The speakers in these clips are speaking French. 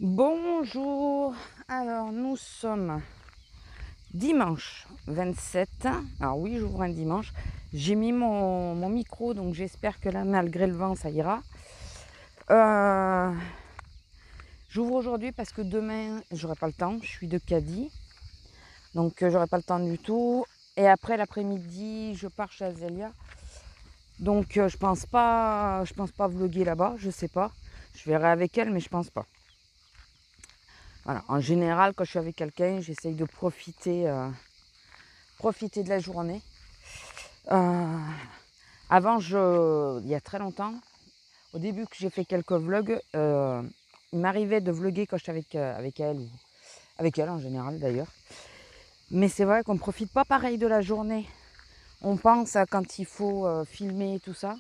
Bonjour, alors nous sommes dimanche 27. Alors oui, j'ouvre un dimanche. J'ai mis mon micro, donc j'espère que là, malgré le vent, ça ira. J'ouvre aujourd'hui parce que demain, j'aurai pas le temps. Je suis de Cadix, donc j'aurai pas le temps du tout. Et après l'après-midi, je pars chez Azélia. Donc je pense pas vlogger là-bas, je sais pas. Je verrai avec elle, mais je pense pas. Voilà. En général, quand je suis avec quelqu'un, j'essaye de profiter de la journée. Avant, il y a très longtemps, au début que j'ai fait quelques vlogs, il m'arrivait de vlogger quand j'étais avec elle, ou avec elle en général d'ailleurs. Mais c'est vrai qu'on ne profite pas pareil de la journée. On pense à quand il faut filmer tout ça.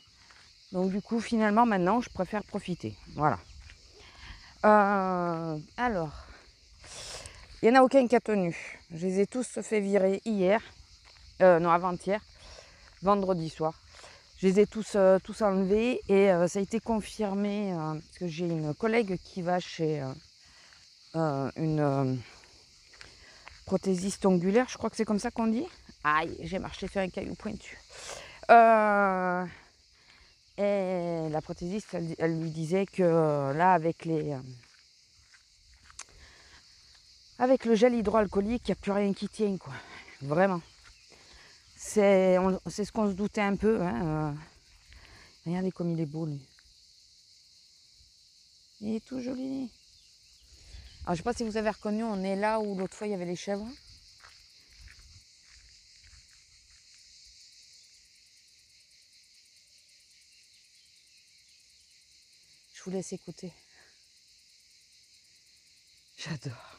Donc du coup, finalement, maintenant, je préfère profiter. Voilà. Alors, il n'y en a aucun qui a tenu. Je les ai tous fait virer hier. Non, avant-hier. Vendredi soir. Je les ai tous enlevés et ça a été confirmé parce que j'ai une collègue qui va chez une prothésiste ongulaire, je crois que c'est comme ça qu'on dit. Aïe, j'ai marché sur un caillou pointu. Et la prothésiste, elle lui disait que là, avec le gel hydroalcoolique, il n'y a plus rien qui tient, quoi. Vraiment. C'est ce qu'on se doutait un peu. Hein. Regardez comme il est beau, lui. Il est tout joli. Alors, je ne sais pas si vous avez reconnu, on est là où l'autre fois il y avait les chèvres. Je vous laisse écouter. J'adore.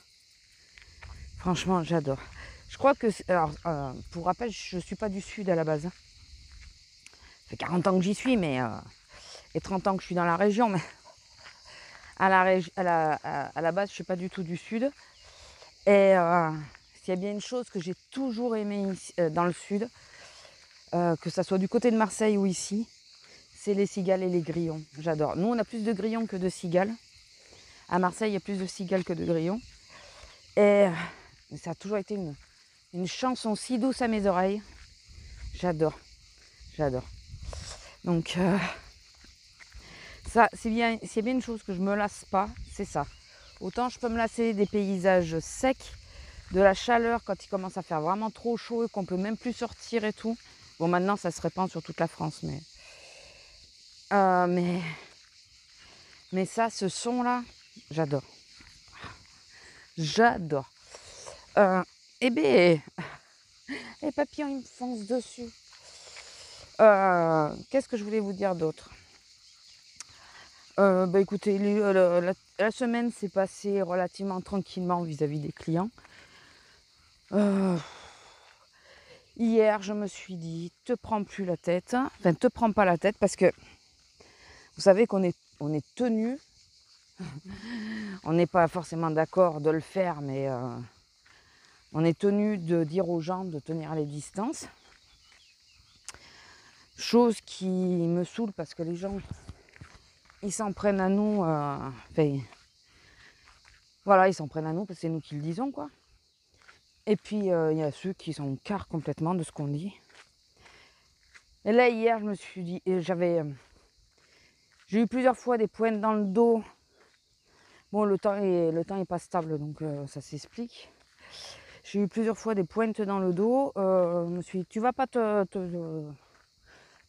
Franchement, j'adore. Je crois que... Alors, pour rappel, je ne suis pas du sud à la base. Ça fait 40 ans que j'y suis, mais... et 30 ans que je suis dans la région, mais... À la base, je ne suis pas du tout du sud. Et s'il y a bien une chose que j'ai toujours aimé ici, dans le sud, que ça soit du côté de Marseille ou ici, c'est les cigales et les grillons. J'adore. Nous, on a plus de grillons que de cigales. À Marseille, il y a plus de cigales que de grillons. Et ça a toujours été une chanson si douce à mes oreilles. J'adore. Donc, ça, s'il y a bien une chose que je ne me lasse pas, c'est ça. Autant je peux me lasser des paysages secs, de la chaleur quand il commence à faire vraiment trop chaud et qu'on peut même plus sortir et tout. Bon, maintenant, ça se répand sur toute la France, mais ça, ce son-là, j'adore. J'adore. Eh bien, les papillons, ils me foncent dessus. Qu'est-ce que je voulais vous dire d'autre? Écoutez, la semaine s'est passée relativement tranquillement vis-à-vis des clients. Hier, je me suis dit, te prends plus la tête. Enfin, te prends pas la tête parce que vous savez qu'on est tenu. On n'est pas forcément d'accord de le faire, mais on est tenu de dire aux gens de tenir les distances. Chose qui me saoule parce que les gens, ils s'en prennent à nous. Voilà, ils s'en prennent à nous parce que c'est nous qui le disons, quoi. Et puis, il y a ceux qui s'en carrent complètement de ce qu'on dit. Et là, hier, je me suis dit... j'ai eu plusieurs fois des pointes dans le dos. Bon, le temps est pas stable, donc ça s'explique. J'ai eu plusieurs fois des pointes dans le dos. Je me suis dit, tu vas pas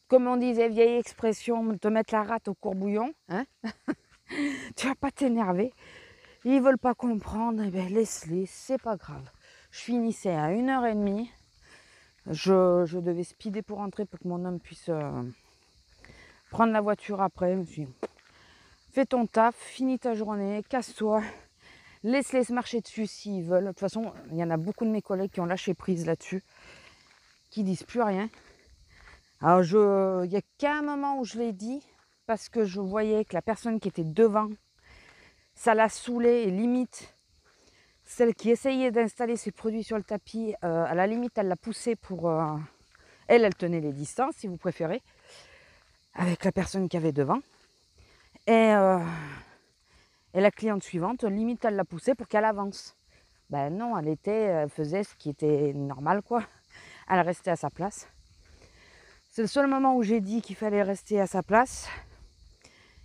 comme on disait, vieille expression, te mettre la rate au courbouillon. Hein. Tu vas pas t'énerver. Ils veulent pas comprendre, eh bien, laisse-les, c'est pas grave. Je finissais à 1h30. Je devais speeder pour rentrer pour que mon homme puisse prendre la voiture après. Je me suis dit, fais ton taf, finis ta journée, casse-toi. Laisse-les se marcher dessus s'ils veulent. De toute façon, il y en a beaucoup de mes collègues qui ont lâché prise là-dessus, qui disent plus rien. Alors, il n'y a qu'un moment où je l'ai dit, parce que je voyais que la personne qui était devant, ça l'a saoulée et limite, celle qui essayait d'installer ses produits sur le tapis, à la limite, elle l'a poussée pour... elle tenait les distances, si vous préférez, avec la personne qui avait devant. Et Et la cliente suivante, limite, elle l'a poussée pour qu'elle avance. Ben non, elle faisait ce qui était normal, quoi. Elle restait à sa place. C'est le seul moment où j'ai dit qu'il fallait rester à sa place.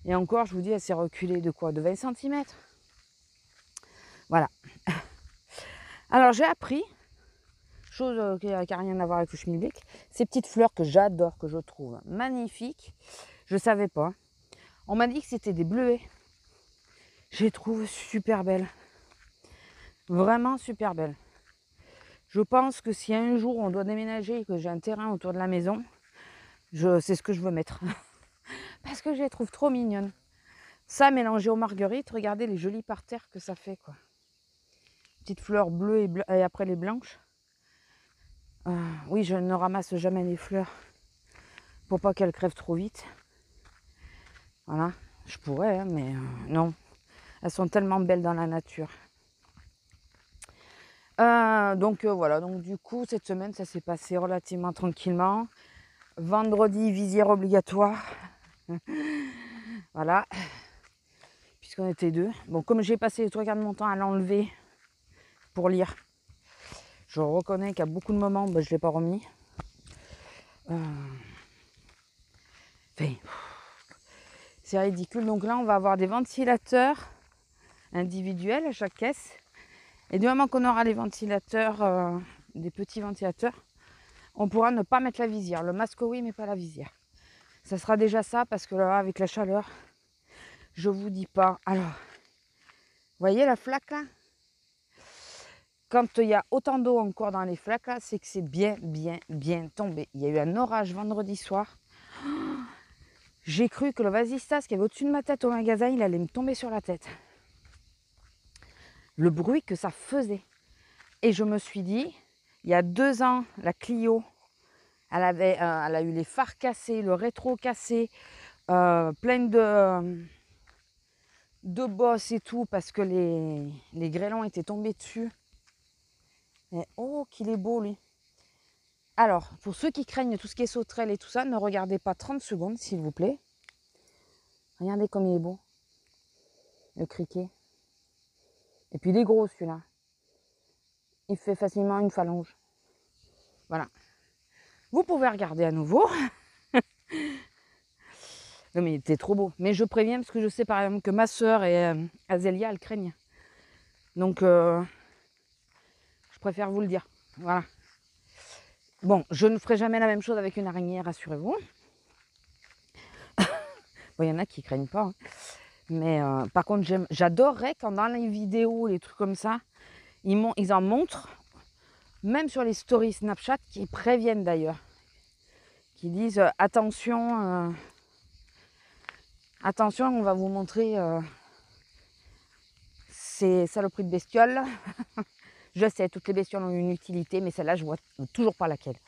Et encore, je vous dis, elle s'est reculée de quoi? De 20 cm. Voilà. Alors, j'ai appris, chose qui n'a rien à voir avec le schmilblick, ces petites fleurs que j'adore, que je trouve magnifiques. Je ne savais pas. On m'a dit que c'était des bleuets. Je les trouve super belles. Vraiment super belles. Je pense que si un jour on doit déménager et que j'ai un terrain autour de la maison, c'est ce que je veux mettre. Parce que je les trouve trop mignonnes. Ça mélangé aux marguerites, regardez les jolis parterres que ça fait, quoi. Petites fleurs bleues et après les blanches. Oui, je ne ramasse jamais les fleurs pour pas qu'elles crèvent trop vite. Voilà, je pourrais, hein, mais non. Elles sont tellement belles dans la nature. Donc voilà, donc du coup, cette semaine, ça s'est passé relativement tranquillement. Vendredi, visière obligatoire. Voilà. Puisqu'on était 2. Bon, comme j'ai passé les 3/4 de mon temps à l'enlever pour lire, je reconnais qu'à beaucoup de moments, je ne l'ai pas remis. Enfin, c'est ridicule. Donc là, on va avoir des ventilateurs individuels à chaque caisse. Et du moment qu'on aura les ventilateurs, des petits ventilateurs, on pourra ne pas mettre la visière. Le masque, oui, mais pas la visière. Ça sera déjà ça, parce que là, avec la chaleur, je vous dis pas. Alors, vous voyez la flaque là? Quand il y a autant d'eau encore dans les flaques là, c'est que c'est bien tombé. Il y a eu un orage vendredi soir. J'ai cru que le vasistas qui avait au-dessus de ma tête au magasin, il allait me tomber sur la tête. Le bruit que ça faisait. Et je me suis dit, il y a 2 ans, la Clio, elle a eu les phares cassés, le rétro cassé, plein de bosses et tout, parce que les grêlons étaient tombés dessus. Et oh, qu'il est beau, lui. Alors, pour ceux qui craignent tout ce qui est sauterelles et tout ça, ne regardez pas 30 secondes, s'il vous plaît. Regardez comme il est beau, le criquet. Et puis il est gros, celui-là. Il fait facilement une phalange. Voilà. Vous pouvez regarder à nouveau. Non, mais il était trop beau. Mais je préviens parce que je sais par exemple que ma soeur et Azélia, elles craignent. Donc, je préfère vous le dire. Voilà. Bon, je ne ferai jamais la même chose avec une araignée, rassurez-vous. Bon, il y en a qui ne craignent pas. Hein. Mais par contre, j'adorerais quand dans les vidéos, les trucs comme ça, ils en montrent, même sur les stories Snapchat, qui préviennent d'ailleurs. Qui disent attention, on va vous montrer ces saloperies de bestioles. Je sais, toutes les bestioles ont une utilité, mais celle-là, je vois toujours pas laquelle.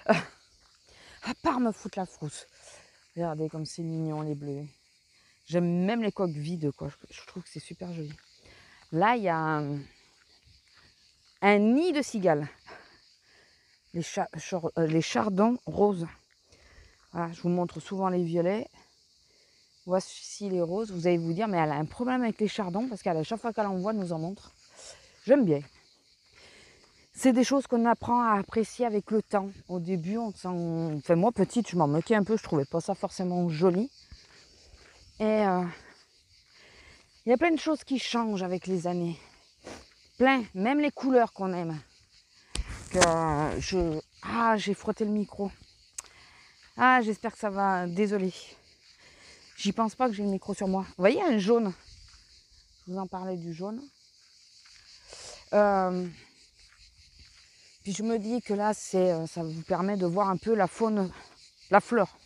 À part me foutre la frousse. Regardez comme c'est mignon, les bleus. J'aime même les coques vides, quoi. Je trouve que c'est super joli. Là, il y a un nid de cigales. Les chardons roses. Voilà, je vous montre souvent les violets. Voici les roses. Vous allez vous dire, mais elle a un problème avec les chardons, parce qu'à chaque fois qu'elle en voit, elle nous en montre. J'aime bien. C'est des choses qu'on apprend à apprécier avec le temps. Au début, enfin, moi, petite, je m'en moquais un peu. Je trouvais pas ça forcément joli. Et il y a plein de choses qui changent avec les années. Plein. Même les couleurs qu'on aime. J'ai frotté le micro. J'espère que ça va. Désolée. J'y pense pas que j'ai le micro sur moi. Vous voyez un jaune? Je vous en parlais du jaune. Puis je me dis que là, ça vous permet de voir un peu la faune, la flore.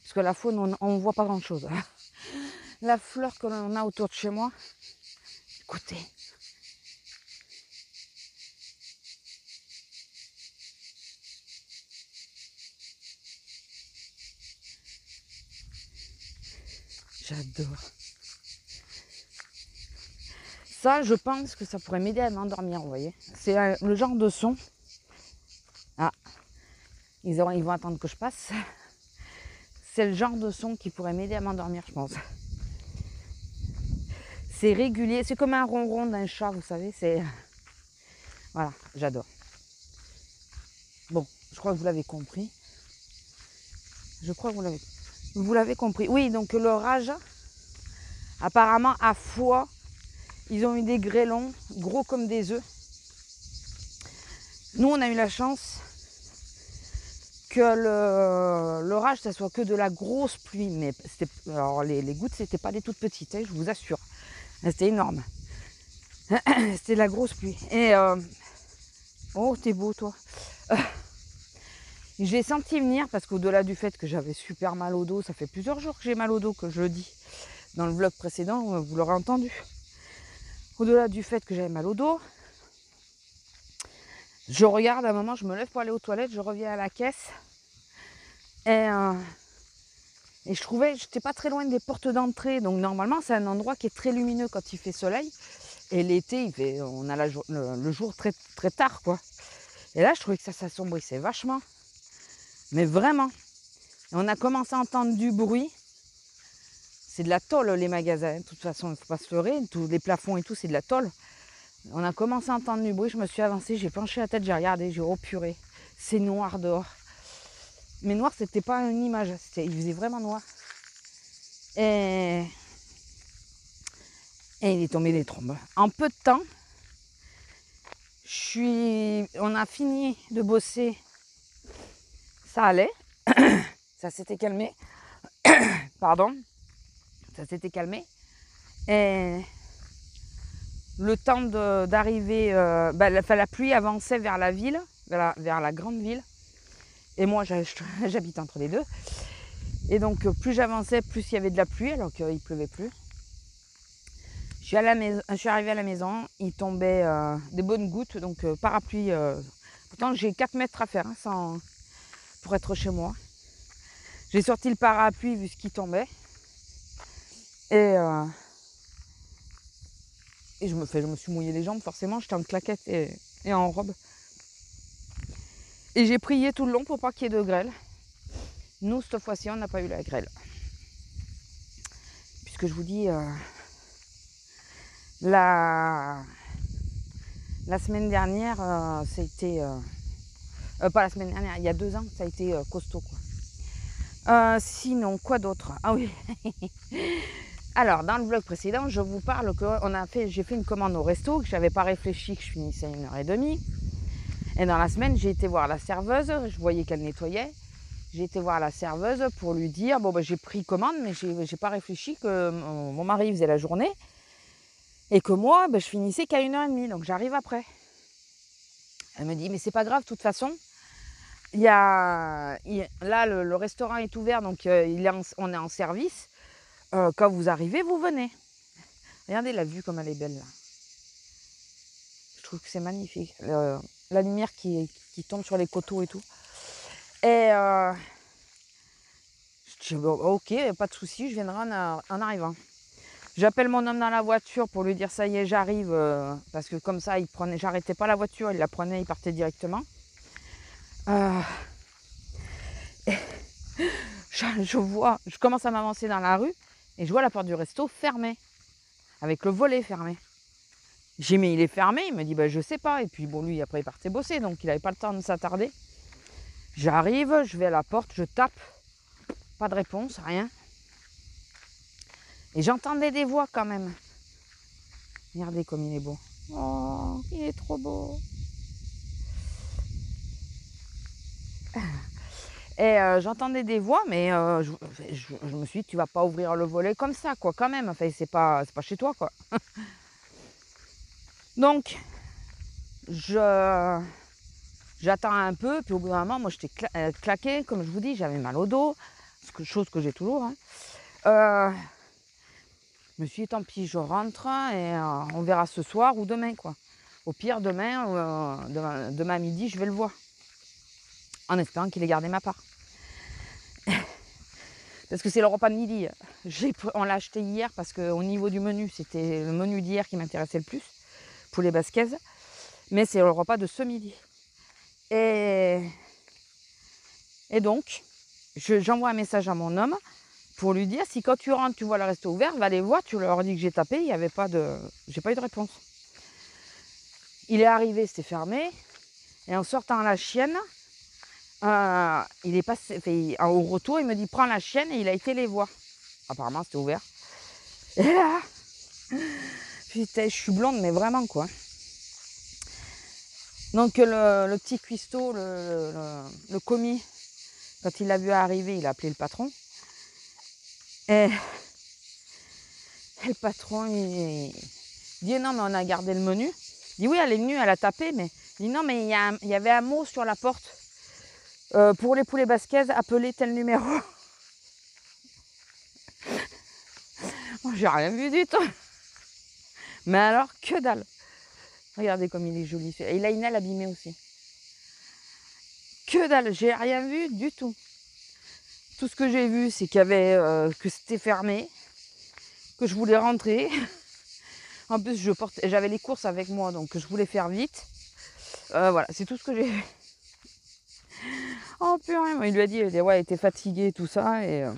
Parce que la faune, on ne voit pas grand-chose. La fleur que l'on a autour de chez moi, écoutez. J'adore. Ça, je pense que ça pourrait m'aider à m'endormir, vous voyez. C'est le genre de son. Ah, ils vont attendre que je passe. C'est le genre de son qui pourrait m'aider à m'endormir, je pense. C'est régulier, c'est comme un ronron d'un chat, vous savez, c'est... Voilà, j'adore. Bon, je crois que vous l'avez compris. Je crois que vous l'avez compris. Oui, donc l'orage, apparemment, à Foix, ils ont eu des grêlons gros comme des œufs. Nous, on a eu la chance que l'orage, ça soit que de la grosse pluie. Mais alors les gouttes, c'était pas des toutes petites, hein, je vous assure. C'était énorme. C'était de la grosse pluie. Et oh, t'es beau, toi. J'ai senti venir, parce qu'au-delà du fait que j'avais super mal au dos, ça fait plusieurs jours que j'ai mal au dos, que je le dis. Dans le vlog précédent, vous l'aurez entendu. Au-delà du fait que j'avais mal au dos, je regarde à un moment, je me lève pour aller aux toilettes, je reviens à la caisse. Et je trouvais, j'étais pas très loin des portes d'entrée. Donc normalement, c'est un endroit qui est très lumineux quand il fait soleil. Et l'été, on a le jour très, très tard, quoi. Et là, je trouvais que ça s'assombrissait vachement. Mais vraiment. Et on a commencé à entendre du bruit. C'est de la tôle, les magasins. De toute façon, il ne faut pas se leurrer. Tous les plafonds et tout, c'est de la tôle. On a commencé à entendre du bruit. Je me suis avancée, j'ai penché la tête, j'ai regardé. J'ai dit, oh purée, c'est noir dehors. Mais noir, c'était pas une image. Il faisait vraiment noir. Et il est tombé des trombes. En peu de temps, on a fini de bosser. Ça allait. Ça s'était calmé. Pardon. Ça s'était calmé. Et le temps d'arriver, la pluie avançait vers la ville, vers la grande ville. Et moi, j'habite entre les deux. Et donc, plus j'avançais, plus il y avait de la pluie, alors qu'il ne pleuvait plus. Je suis arrivée à la maison, il tombait des bonnes gouttes, donc parapluie. Pourtant, j'ai 4 mètres à faire pour être chez moi. J'ai sorti le parapluie vu ce qui tombait. Et je me suis mouillé les jambes, forcément, j'étais en claquette et en robe. Et j'ai prié tout le long pour pas qu'il y ait de grêle. Nous, cette fois-ci, on n'a pas eu la grêle. Puisque je vous dis, la semaine dernière, ça a été... pas la semaine dernière, il y a 2 ans, ça a été costaud, quoi. Sinon, quoi d'autre? Ah oui. Alors, dans le vlog précédent, je vous parle que j'ai fait une commande au resto, que je n'avais pas réfléchi que je finissais à 1h30. Et dans la semaine, j'ai été voir la serveuse, je voyais qu'elle nettoyait. J'ai été voir la serveuse pour lui dire, bon, j'ai pris commande, mais j'ai pas réfléchi que mon mari faisait la journée et que moi, je finissais qu'à 1h30, donc j'arrive après. Elle me dit, mais c'est pas grave, de toute façon, là, le restaurant est ouvert, donc on est en service. Quand vous arrivez, vous venez. Regardez la vue comme elle est belle là. Je trouve que c'est magnifique. La lumière qui tombe sur les coteaux et tout. Et je dis, bon, ok, pas de souci, je viendrai en arrivant. J'appelle mon homme dans la voiture pour lui dire ça y est, j'arrive. Parce que comme ça, j'arrêtais pas la voiture, il la prenait, il partait directement. Je commence à m'avancer dans la rue et je vois la porte du resto fermée, avec le volet fermé. J'ai dit, mais il est fermé. Il me dit, je sais pas. Et puis bon, lui, après, il partait bosser, donc il n'avait pas le temps de s'attarder. J'arrive, je vais à la porte, je tape. Pas de réponse, rien. Et j'entendais des voix quand même. Regardez comme il est beau. Oh, il est trop beau. Et j'entendais des voix, mais je me suis dit, tu vas pas ouvrir le volet comme ça, quoi, quand même. Enfin, c'est pas chez toi, quoi. Donc, j'attends un peu, puis au bout d'un moment, moi, j'étais claquée, comme je vous dis, j'avais mal au dos, chose que j'ai toujours. Hein. Je me suis dit, tant pis, je rentre et on verra ce soir ou demain, quoi. Au pire, demain midi, je vais le voir. En espérant qu'il ait gardé ma part. Parce que c'est le repas de midi. On l'a acheté hier parce qu'au niveau du menu, c'était le menu d'hier qui m'intéressait le plus. Poulet basquez. Mais c'est le repas de ce midi. Et donc, j'envoie un message à mon homme pour lui dire, si quand tu rentres, tu vois le resto ouvert, va les voir, tu leur dis que j'ai tapé, il y avait pas de... J'ai pas eu de réponse. Il est arrivé, c'était fermé, et en sortant la chienne, il est passé, au retour, il me dit, prends la chienne, et il a été les voir. Apparemment, c'était ouvert. Et là, putain, je suis blonde, mais vraiment, quoi. Donc, le petit cuistot, le commis, quand il l'a vu arriver, il a appelé le patron. Et le patron, il dit, non, mais on a gardé le menu. Il dit, oui, elle est venue, elle a tapé, mais... Il dit, non, mais il y avait un mot sur la porte. Pour les poulets basquaises, appelez tel numéro. Moi, j'ai rien vu du tout. Mais alors, que dalle. Regardez comme il est joli. Et il a une aile abîmée aussi. Que dalle, j'ai rien vu du tout. Tout ce que j'ai vu, c'est qu'il y avait que c'était fermé, que je voulais rentrer. En plus, j'avais les courses avec moi, donc je voulais faire vite. Voilà, c'est tout ce que j'ai vu. Oh purée, il lui a dit, ouais, elle était fatiguée, tout ça, et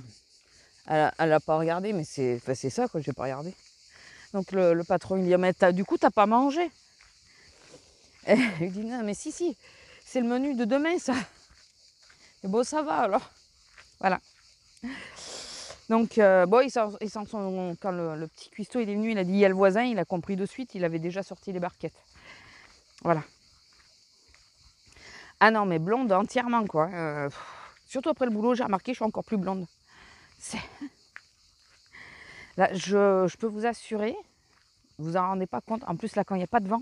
elle a pas regardé, mais c'est ça, quoi, j'ai pas regardé. Donc le patron, il dit, mais du coup, t'as pas mangé? Et il dit, non, mais si, c'est le menu de demain, ça. Et bon, ça va, alors. Voilà. Donc, bon, ils s'en sont... Quand le petit cuistot, il est venu, il a dit, il y a le voisin, il a compris de suite, il avait déjà sorti les barquettes. Voilà. Ah non, mais blonde entièrement, quoi. Surtout après le boulot, j'ai remarqué, je suis encore plus blonde. Là, je peux vous assurer, vous en rendez pas compte, en plus là, quand il n'y a pas de vent,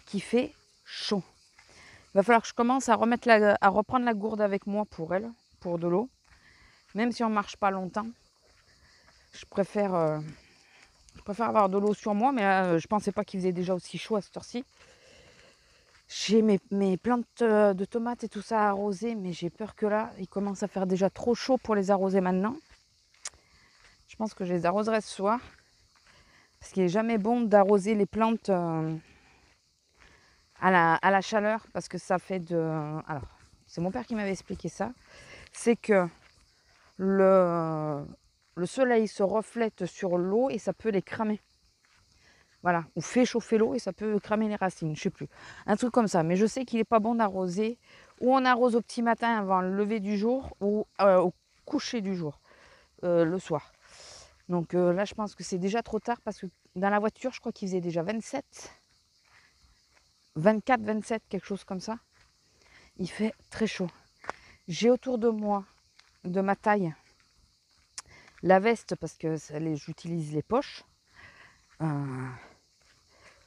qu'il fait chaud. Il va falloir que je commence à reprendre la gourde avec moi pour elle, pour de l'eau. Même si on ne marche pas longtemps, je préfère avoir de l'eau sur moi, mais je ne pensais pas qu'il faisait déjà aussi chaud à cette heure-ci. J'ai mes plantes de tomates et tout ça arrosées, mais j'ai peur que là, il commence à faire déjà trop chaud pour les arroser maintenant. Je pense que je les arroserai ce soir. Parce qu'il n'est jamais bon d'arroser les plantes à la chaleur, parce que ça fait de... Alors, c'est mon père qui m'avait expliqué ça. C'est que le soleil se reflète sur l'eau et ça peut les cramer. Voilà, ou fait chauffer l'eau et ça peut cramer les racines, je sais plus. Un truc comme ça, mais je sais qu'il n'est pas bon d'arroser. Ou on arrose au petit matin avant le lever du jour, ou au coucher du jour, le soir. Donc là, je pense que c'est déjà trop tard parce que dans la voiture, je crois qu'il faisait déjà 27, 24, 27, quelque chose comme ça. Il fait très chaud. J'ai autour de moi, de ma taille, la veste parce que j'utilise les poches.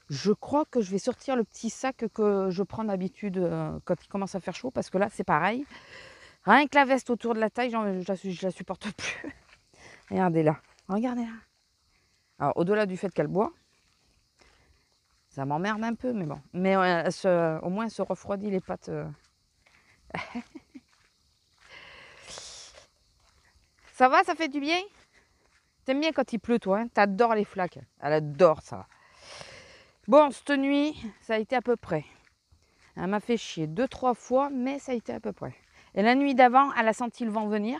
Je crois que je vais sortir le petit sac que je prends d'habitude quand il commence à faire chaud, parce que là, c'est pareil. Rien que la veste autour de la taille, je la supporte plus. Regardez là. Regardez là. Alors, au-delà du fait qu'elle boit, ça m'emmerde un peu, mais bon. Mais au moins, elle se refroidit les pattes. Ça va, ça fait du bien? T'aimes bien quand il pleut, toi, hein? T'adores les flaques. Elle adore ça. Bon, cette nuit, ça a été à peu près. Elle m'a fait chier 2-3 fois, mais ça a été à peu près. Et la nuit d'avant, elle a senti le vent venir.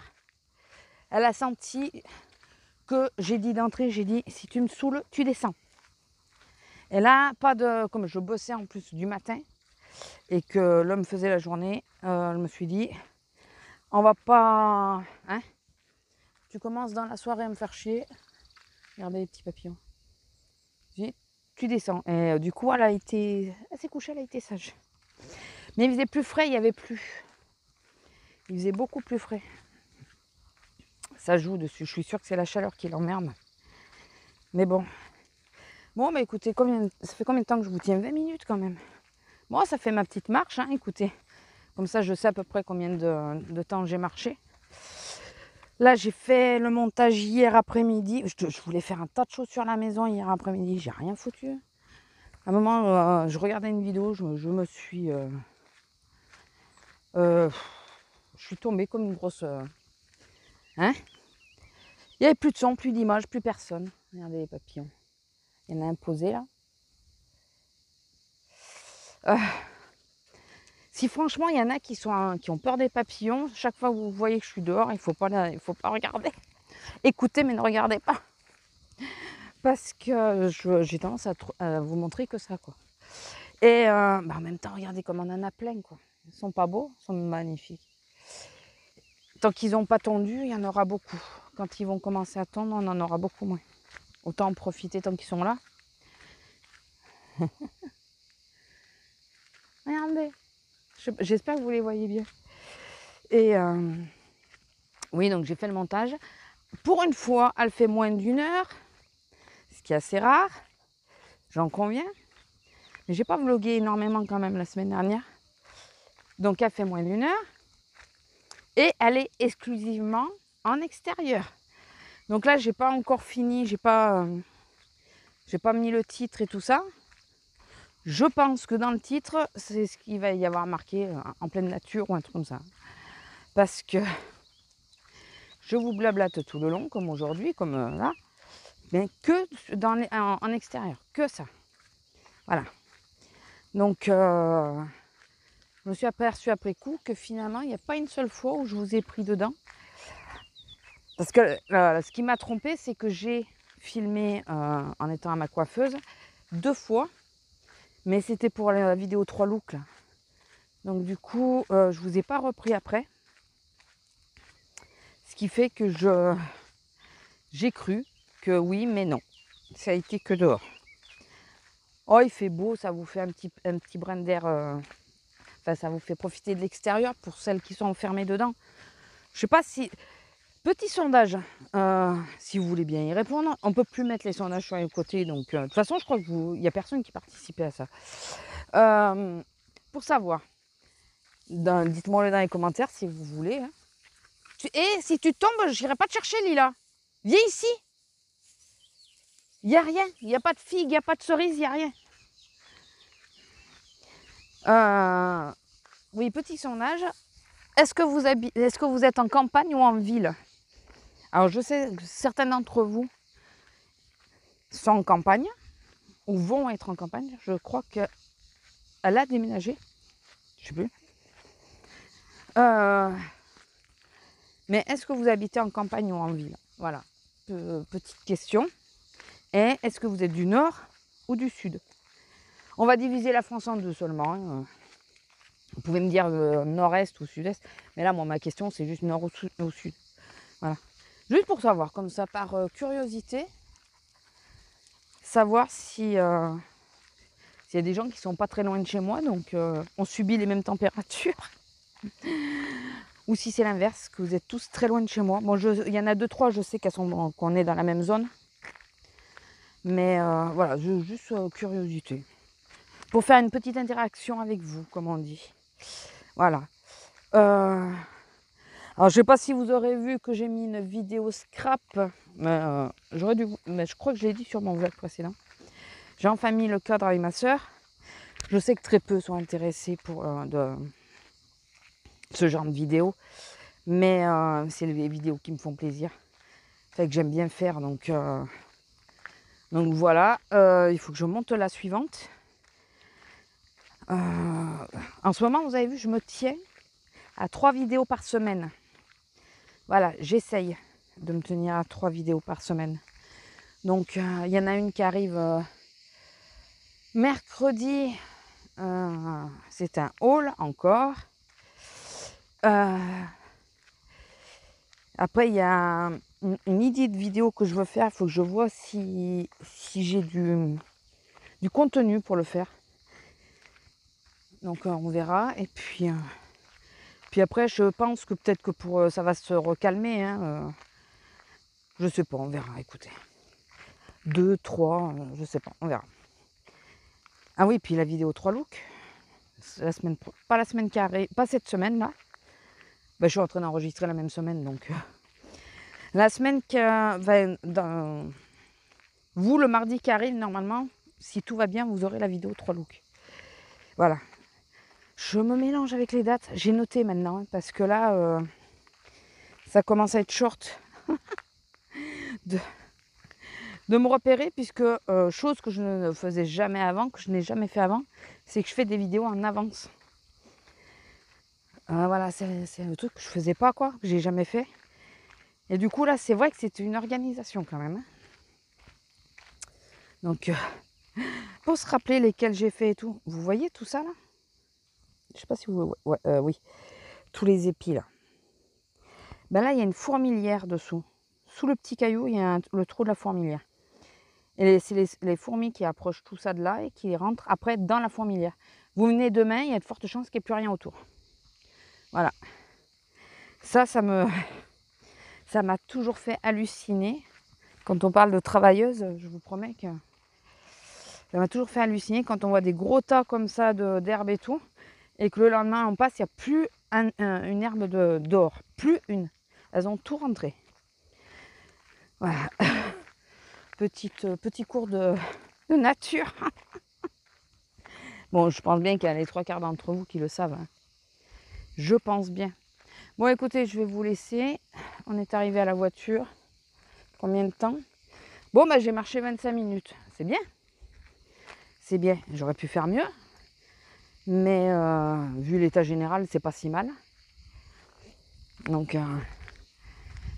Elle a senti que j'ai dit d'entrer, j'ai dit, si tu me saoules, tu descends. Et là, comme je bossais en plus du matin, et que l'homme faisait la journée, je me suis dit, on va pas... Hein, tu commences dans la soirée à me faire chier. Regardez les petits papillons. Tu descends. Et du coup, elle s'est couchée, elle a été sage. Mais il faisait plus frais, il n'y avait plus. Il faisait beaucoup plus frais. Ça joue dessus. Je suis sûre que c'est la chaleur qui l'emmerde. Mais bon. Bon, bah écoutez, ça fait combien de temps que je vous tiens? 20 minutes quand même. Bon, ça fait ma petite marche, hein, écoutez. Comme ça, je sais à peu près combien de temps j'ai marché. Là, j'ai fait le montage hier après-midi. Je voulais faire un tas de choses sur la maison hier après-midi. J'ai rien foutu. À un moment, je regardais une vidéo, je me suis... je suis tombée comme une grosse... Hein? Il n'y avait plus de son, plus d'image, plus personne. Regardez les papillons. Il y en a un posé là. Si franchement, il y en a qui ont peur des papillons, chaque fois que vous voyez que je suis dehors, il faut pas regarder. Écoutez, mais ne regardez pas. Parce que j'ai tendance à vous montrer que ça, quoi. Et en même temps, regardez comme on en a plein, quoi. Ils sont pas beaux, ils sont magnifiques. Tant qu'ils n'ont pas tondu, il y en aura beaucoup. Quand ils vont commencer à tondre, on en aura beaucoup moins. Autant en profiter tant qu'ils sont là. Regardez. J'espère que vous les voyez bien. Et oui, donc j'ai fait le montage. Pour une fois, elle fait moins d'1 heure, ce qui est assez rare. J'en conviens. Mais j'ai pas vlogué énormément quand même la semaine dernière. Donc elle fait moins d'1 heure. Et elle est exclusivement en extérieur. Donc là, j'ai pas encore fini, j'ai pas mis le titre et tout ça. Je pense que dans le titre, c'est ce qu'il va y avoir marqué en pleine nature ou un truc comme ça. Parce que je vous blablate tout le long, comme aujourd'hui, comme là, mais que en extérieur, que ça. Voilà. Donc, je me suis aperçue après coup que finalement, il n'y a pas une seule fois où je vous ai pris dedans. Parce que ce qui m'a trompée, c'est que j'ai filmé en étant à ma coiffeuse 2 fois, mais c'était pour la vidéo 3 looks là. Donc du coup, je vous ai pas repris après. Ce qui fait que j'ai cru que oui, mais non. Ça a été que dehors. Oh, il fait beau, ça vous fait un petit brin d'air. Enfin, ça vous fait profiter de l'extérieur pour celles qui sont enfermées dedans. Je sais pas si... Petit sondage, si vous voulez bien y répondre. On ne peut plus mettre les sondages sur les côtés. Donc, de toute façon, je crois qu'il n'y a personne qui participait à ça. Pour savoir, dites-moi dans les commentaires si vous voulez. Hein. Et si tu tombes, je n'irai pas te chercher, Lila. Viens ici. Il n'y a rien. Il n'y a pas de figue, il n'y a pas de cerise, il n'y a rien. Oui, petit sondage. Est-ce que vous êtes en campagne ou en ville? Alors, je sais que certains d'entre vous sont en campagne ou vont être en campagne. Je crois qu'elle a déménagé. Je ne sais plus. Mais est-ce que vous habitez en campagne ou en ville? Voilà. Petite question. Et est-ce que vous êtes du nord ou du sud? On va diviser la France en deux seulement. Hein. Vous pouvez me dire nord-est ou sud-est. Mais là, moi, ma question, c'est juste nord ou sud. Voilà. Juste pour savoir, comme ça, par curiosité, savoir si... s'il y a des gens qui ne sont pas très loin de chez moi, donc on subit les mêmes températures. Ou si c'est l'inverse, que vous êtes tous très loin de chez moi. Bon, il y en a 2-3, je sais qu'on est dans la même zone. Mais voilà, juste curiosité. Pour faire une petite interaction avec vous, comme on dit. Voilà. Alors, je ne sais pas si vous aurez vu que j'ai mis une vidéo scrap. Mais, mais je crois que je l'ai dit sur mon vlog précédent. J'ai enfin mis le cadre avec ma soeur. Je sais que très peu sont intéressés pour de ce genre de vidéos. Mais c'est les vidéos qui me font plaisir. Fait que j'aime bien faire. Donc voilà. Il faut que je monte la suivante. En ce moment, vous avez vu, je me tiens à 3 vidéos par semaine. Voilà, j'essaye de me tenir à 3 vidéos par semaine. Donc, il y en a une qui arrive mercredi. C'est un haul encore. Après, il y a une idée de vidéo que je veux faire. Il faut que je vois si j'ai du contenu pour le faire. Donc, on verra. Et puis après, je pense que peut-être que ça va se recalmer. Hein, je sais pas, on verra. Écoutez. 2, 3, je sais pas, on verra. Ah oui, puis la vidéo 3 looks. Pas la semaine qui arrive, pas cette semaine-là. Ben, je suis en train d'enregistrer la même semaine, donc... la semaine qui vous, le mardi qui arrive, normalement, si tout va bien, vous aurez la vidéo 3 looks. Voilà. Je me mélange avec les dates. J'ai noté maintenant, hein, parce que là, ça commence à être short de me repérer, puisque chose que je ne faisais jamais avant, que je n'ai jamais fait avant, c'est que je fais des vidéos en avance. Voilà, c'est un truc que je faisais pas, quoi, que j'ai jamais fait. Et du coup, là, c'est vrai que c'était une organisation quand même. Hein. Donc, pour se rappeler lesquels j'ai fait et tout. Vous voyez tout ça, là? Je sais pas si vous... Ouais, oui. Tous les épis, là. Ben là, il y a une fourmilière dessous. Sous le petit caillou, il y a le trou de la fourmilière. Et c'est les fourmis qui approchent tout ça de là et qui rentrent après dans la fourmilière. Vous venez demain, il y a de fortes chances qu'il n'y ait plus rien autour. Voilà. Ça m'a toujours fait halluciner. Quand on parle de travailleuses, je vous promets que ça m'a toujours fait halluciner quand on voit des gros tas comme ça d'herbe et tout, et que le lendemain on passe, il n'y a plus une herbe dehors. Plus une. Elles ont tout rentré. Voilà. Petit cours de nature. Bon, je pense bien qu'il y a les 3/4 d'entre vous qui le savent. Hein. Je pense bien. Bon, écoutez, je vais vous laisser. On est arrivé à la voiture. Combien de temps? Bon, bah, j'ai marché 25 minutes. C'est bien. C'est bien. J'aurais pu faire mieux. Mais vu l'état général, c'est pas si mal. Donc, là,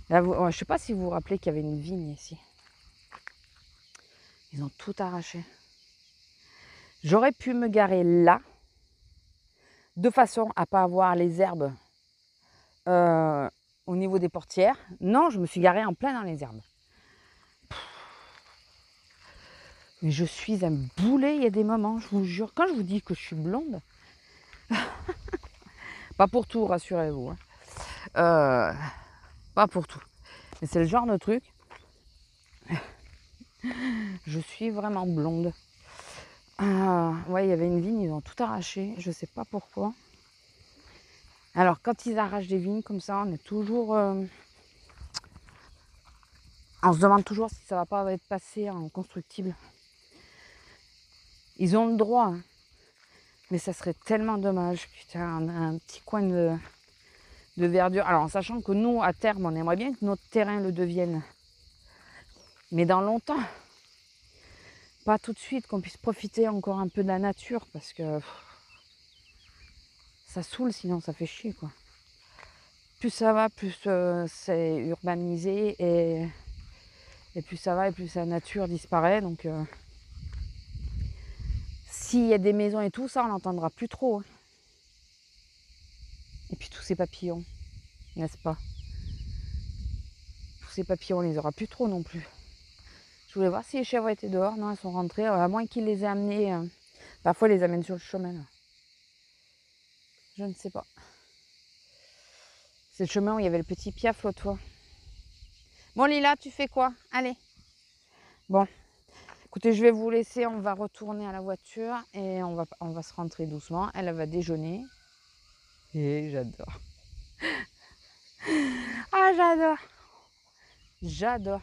je ne sais pas si vous vous rappelez qu'il y avait une vigne ici. Ils ont tout arraché. J'aurais pu me garer là, de façon à ne pas avoir les herbes au niveau des portières. Non, je me suis garée en plein dans les herbes. Mais je suis un boulet, il y a des moments, je vous jure. Quand je vous dis que je suis blonde, pas pour tout, rassurez-vous. Hein. Pas pour tout. Mais c'est le genre de truc. Je suis vraiment blonde. Ouais, il y avait une vigne, ils ont tout arraché. Je ne sais pas pourquoi. Alors, quand ils arrachent des vignes comme ça, on est toujours... on se demande toujours si ça ne va pas être passé en constructible. Ils ont le droit, hein. Mais ça serait tellement dommage. Putain, un petit coin de verdure. Alors, en sachant que nous, à terme, on aimerait bien que notre terrain le devienne. Mais dans longtemps. Pas tout de suite, qu'on puisse profiter encore un peu de la nature. Parce que ça saoule, sinon ça fait chier, quoi. Plus ça va, plus c'est urbanisé. Et plus ça va, et plus la nature disparaît. Donc, s'il y a des maisons et tout, ça, on n'entendra plus trop. Hein. Et puis tous ces papillons, n'est-ce pas? Tous ces papillons, on les aura plus trop non plus. Je voulais voir si les chèvres étaient dehors. Non, elles sont rentrées. À moins qu'ils les aient amenées. Parfois, ils les amènent sur le chemin. Là. Je ne sais pas. C'est le chemin où il y avait le petit Piaf l'autre fois. Bon, Lila, tu fais quoi? Allez. Bon. Écoutez, je vais vous laisser. On va retourner à la voiture et on va se rentrer doucement. Elle va déjeuner. Et j'adore. Ah, j'adore. J'adore.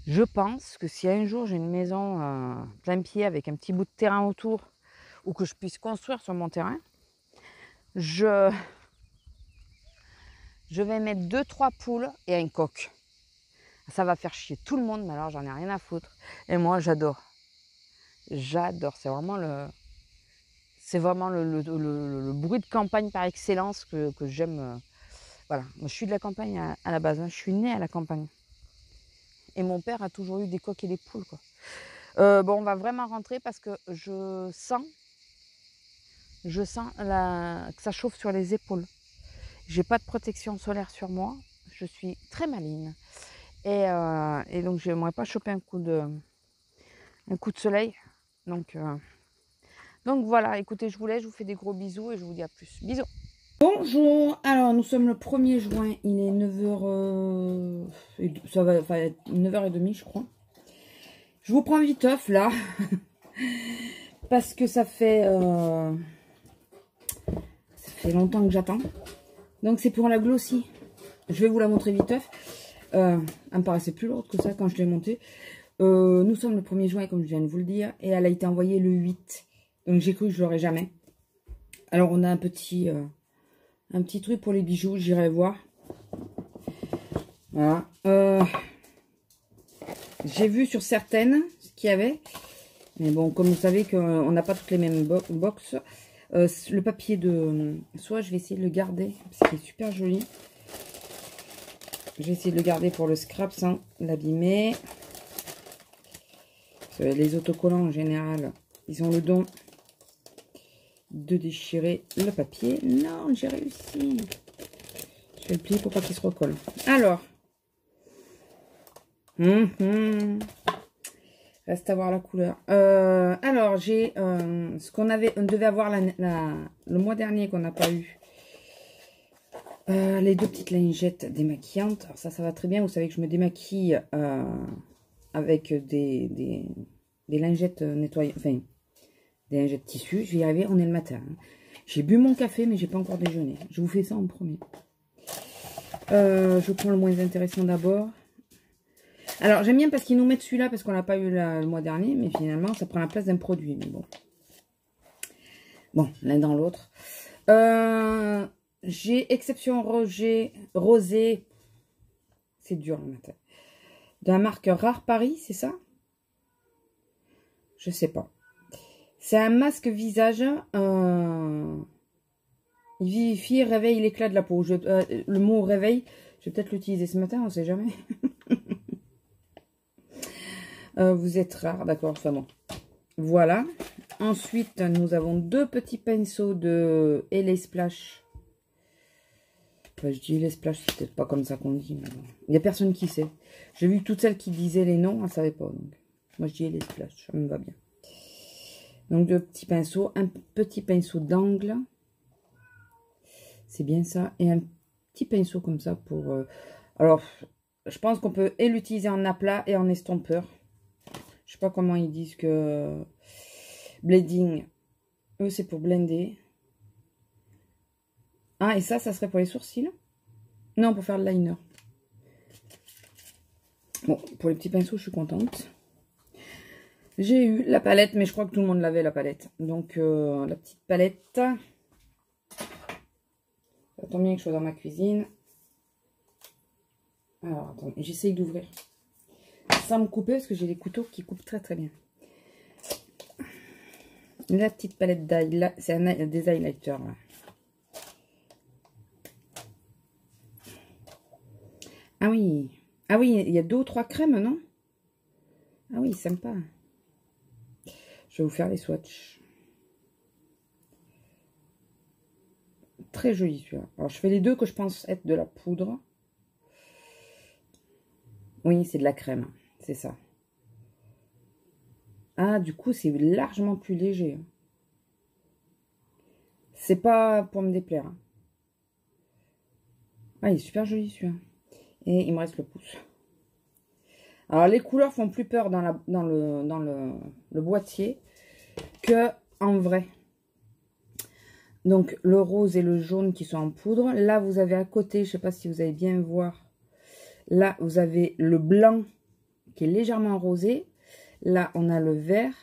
Je pense que si un jour j'ai une maison plein pied avec un petit bout de terrain autour ou que je puisse construire sur mon terrain, je vais mettre 2-3 poules et un coq. Ça va faire chier tout le monde, mais alors j'en ai rien à foutre. Et moi, j'adore. J'adore. C'est vraiment le bruit de campagne par excellence que j'aime. Voilà. Moi, je suis de la campagne à la base. Hein. Je suis née à la campagne. Et mon père a toujours eu des coqs et des poules, quoi. Bon, on va vraiment rentrer parce que je sens que ça chauffe sur les épaules. J'ai pas de protection solaire sur moi. Je suis très maligne. Et donc, j'aimerais pas choper un coup de soleil. Donc voilà, écoutez, je vous laisse, je vous fais des gros bisous et je vous dis à plus. Bisous. Bonjour, alors nous sommes le 1er juin, il est 9h, ça va être 9h30 je crois. Je vous prends viteuf là, parce que ça fait longtemps que j'attends. Donc c'est pour la Glossy, je vais vous la montrer viteuf. Elle me paraissait plus lourde que ça quand je l'ai montée. Nous sommes le 1er juin comme je viens de vous le dire, et elle a été envoyée le 8. Donc j'ai cru que je l'aurais jamais. Alors on a un petit truc pour les bijoux, j'irai voir. Voilà. J'ai vu sur certaines ce qu'il y avait. Mais bon, comme vous savez qu'on n'a pas toutes les mêmes box. Le papier de soie, je vais essayer de le garder. Parce qu'il est super joli. Je vais essayer de le garder pour le scrap sans l'abîmer. Les autocollants en général, ils ont le don de déchirer le papier. Non, j'ai réussi. Je vais le plier pour pas qu'il se recolle. Alors. Reste à voir la couleur. Alors, j'ai ce qu'on avait, on devait avoir le mois dernier qu'on n'a pas eu. Les 2 petites lingettes démaquillantes. Alors ça va très bien. Vous savez que je me démaquille avec des lingettes nettoyées, enfin, des lingettes tissu. Je vais y arriver, on est le matin. Hein. J'ai bu mon café, mais j'ai pas encore déjeuné. Je vous fais ça en premier. Je prends le moins intéressant d'abord. Alors, j'aime bien parce qu'ils nous mettent celui-là, parce qu'on l'a pas eu le mois dernier, mais finalement, ça prend la place d'un produit. Mais bon. Bon, l'un dans l'autre. J'ai Exception Rosé. C'est dur le matin. De la marque Rare Paris, c'est ça? Je sais pas. C'est un masque visage. Il vivifie et réveille l'éclat de la peau. Le mot réveil, je vais peut-être l'utiliser ce matin, on sait jamais. Vous êtes rare, d'accord, enfin bon. Voilà. Ensuite, nous avons 2 petits pinceaux de LA Splash. Enfin, je dis LA Splash, c'est peut-être pas comme ça qu'on dit. Mais bon. Il n'y a personne qui sait. J'ai vu toutes celles qui disaient les noms, elles ne savaient pas. Donc. Moi, je dis LA Splash, ça me va bien. Donc, 2 petits pinceaux. Un petit pinceau d'angle. C'est bien ça. Et un petit pinceau comme ça pour... Alors, je pense qu'on peut et l'utiliser en aplat et en estompeur. Je sais pas comment ils disent que... Blending. Eux, c'est pour blender. Ah, et ça serait pour les sourcils? Non, pour faire le liner. Bon, pour les petits pinceaux, je suis contente. J'ai eu la palette, mais je crois que tout le monde l'avait, la palette. Donc, la petite palette. Ça tombe bien que je sois dans ma cuisine. Alors, attendez, j'essaye d'ouvrir. Sans me couper, parce que j'ai des couteaux qui coupent très très bien. La petite palette d'highlight, c'est des highlighters là. Ah oui, il y a 2 ou 3 crèmes, non? Ah oui, sympa. Je vais vous faire les swatchs. Très joli celui-là. Alors je fais les 2 que je pense être de la poudre. Oui, c'est de la crème, c'est ça. Ah, du coup, c'est largement plus léger. C'est pas pour me déplaire. Ah, il est super joli celui-là. Et il me reste le pouce. Alors, les couleurs font plus peur dans le boîtier que en vrai. Donc, le rose et le jaune qui sont en poudre. Là, vous avez à côté, je ne sais pas si vous allez bien voir. Là, vous avez le blanc qui est légèrement rosé. Là, on a le vert.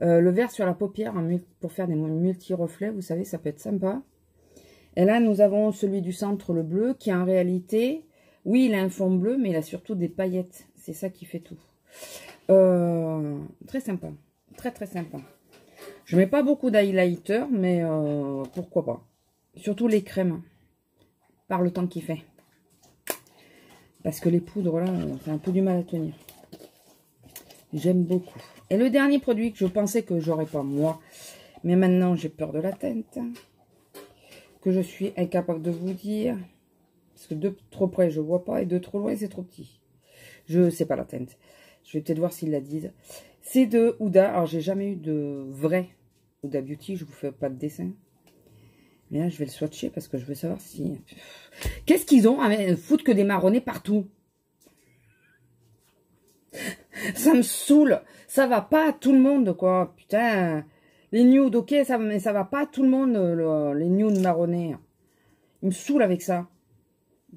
Le vert sur la paupière pour faire des multi-reflets. Vous savez, ça peut être sympa. Et là, nous avons celui du centre, le bleu, qui en réalité... Oui, il a un fond bleu, mais il a surtout des paillettes. C'est ça qui fait tout. Très sympa. Très, très sympa. Je mets pas beaucoup d'highlighter, mais pourquoi pas. Surtout les crèmes. Par le temps qu'il fait. Parce que les poudres, là, c'est un peu du mal à tenir. J'aime beaucoup. Et le dernier produit que je pensais que j'aurais pas moi, mais maintenant j'ai peur de la teinte, que je suis incapable de vous dire, parce que de trop près je vois pas et de trop loin c'est trop petit. Je sais pas la teinte. Je vais peut-être voir s'ils la disent. C'est de Huda. Alors j'ai jamais eu de vrai Huda Beauty. Je vous fais pas de dessin. Mais là je vais le swatcher parce que je veux savoir si... Qu'est-ce qu'ils ont à foutre que des marronnés partout? Ça me saoule. Ça va pas à tout le monde, quoi. Putain. Les nudes, ok, mais ça va pas à tout le monde, les nudes marronnés. Ils me saoulent avec ça.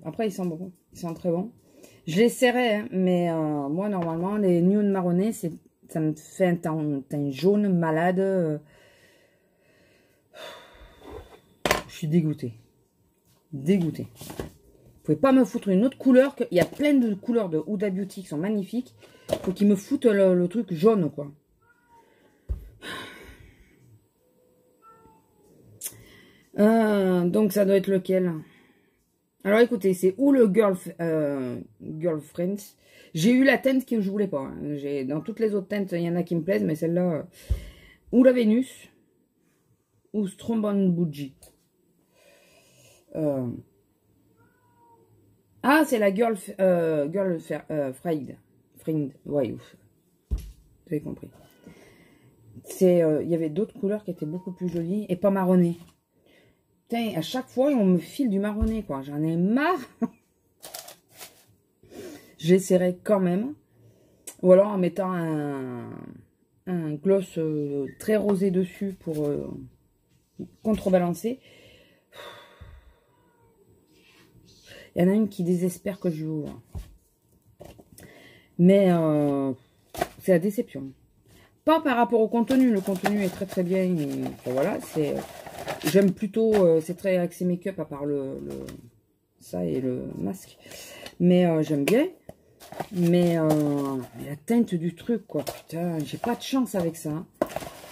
Après, ils sont bons. Ils sont très bons. Je les serrais, hein, mais moi, normalement, les nudes marronnés, ça me fait un teint jaune, malade. Je suis dégoûtée. Dégoûtée. Vous pouvez pas me foutre une autre couleur. Il y a plein de couleurs de Huda Beauty qui sont magnifiques. Faut qu'ils me foutent le truc jaune, quoi. Donc, ça doit être lequel? Alors écoutez, c'est ou le Girlfriends. J'ai eu la teinte que je voulais pas. Hein. Dans toutes les autres teintes, il y en a qui me plaisent, mais celle-là, ou la Vénus, ou Strombone Bougie. Ah, c'est la Friend. Friend, ouais, vous avez compris. Il y avait d'autres couleurs qui étaient beaucoup plus jolies et pas marronnées. Putain, à chaque fois, on me file du marronné, quoi. J'en ai marre. J'essaierai quand même. Ou alors en mettant un gloss très rosé dessus pour contrebalancer. Il y en a une qui désespère que je l'ouvre. Mais c'est la déception. Pas par rapport au contenu. Le contenu est très très bien. Et, enfin, voilà, j'aime plutôt... c'est très axé make-up à part ça et le masque. Mais j'aime bien. Mais la teinte du truc, quoi. Putain, j'ai pas de chance avec ça. Hein.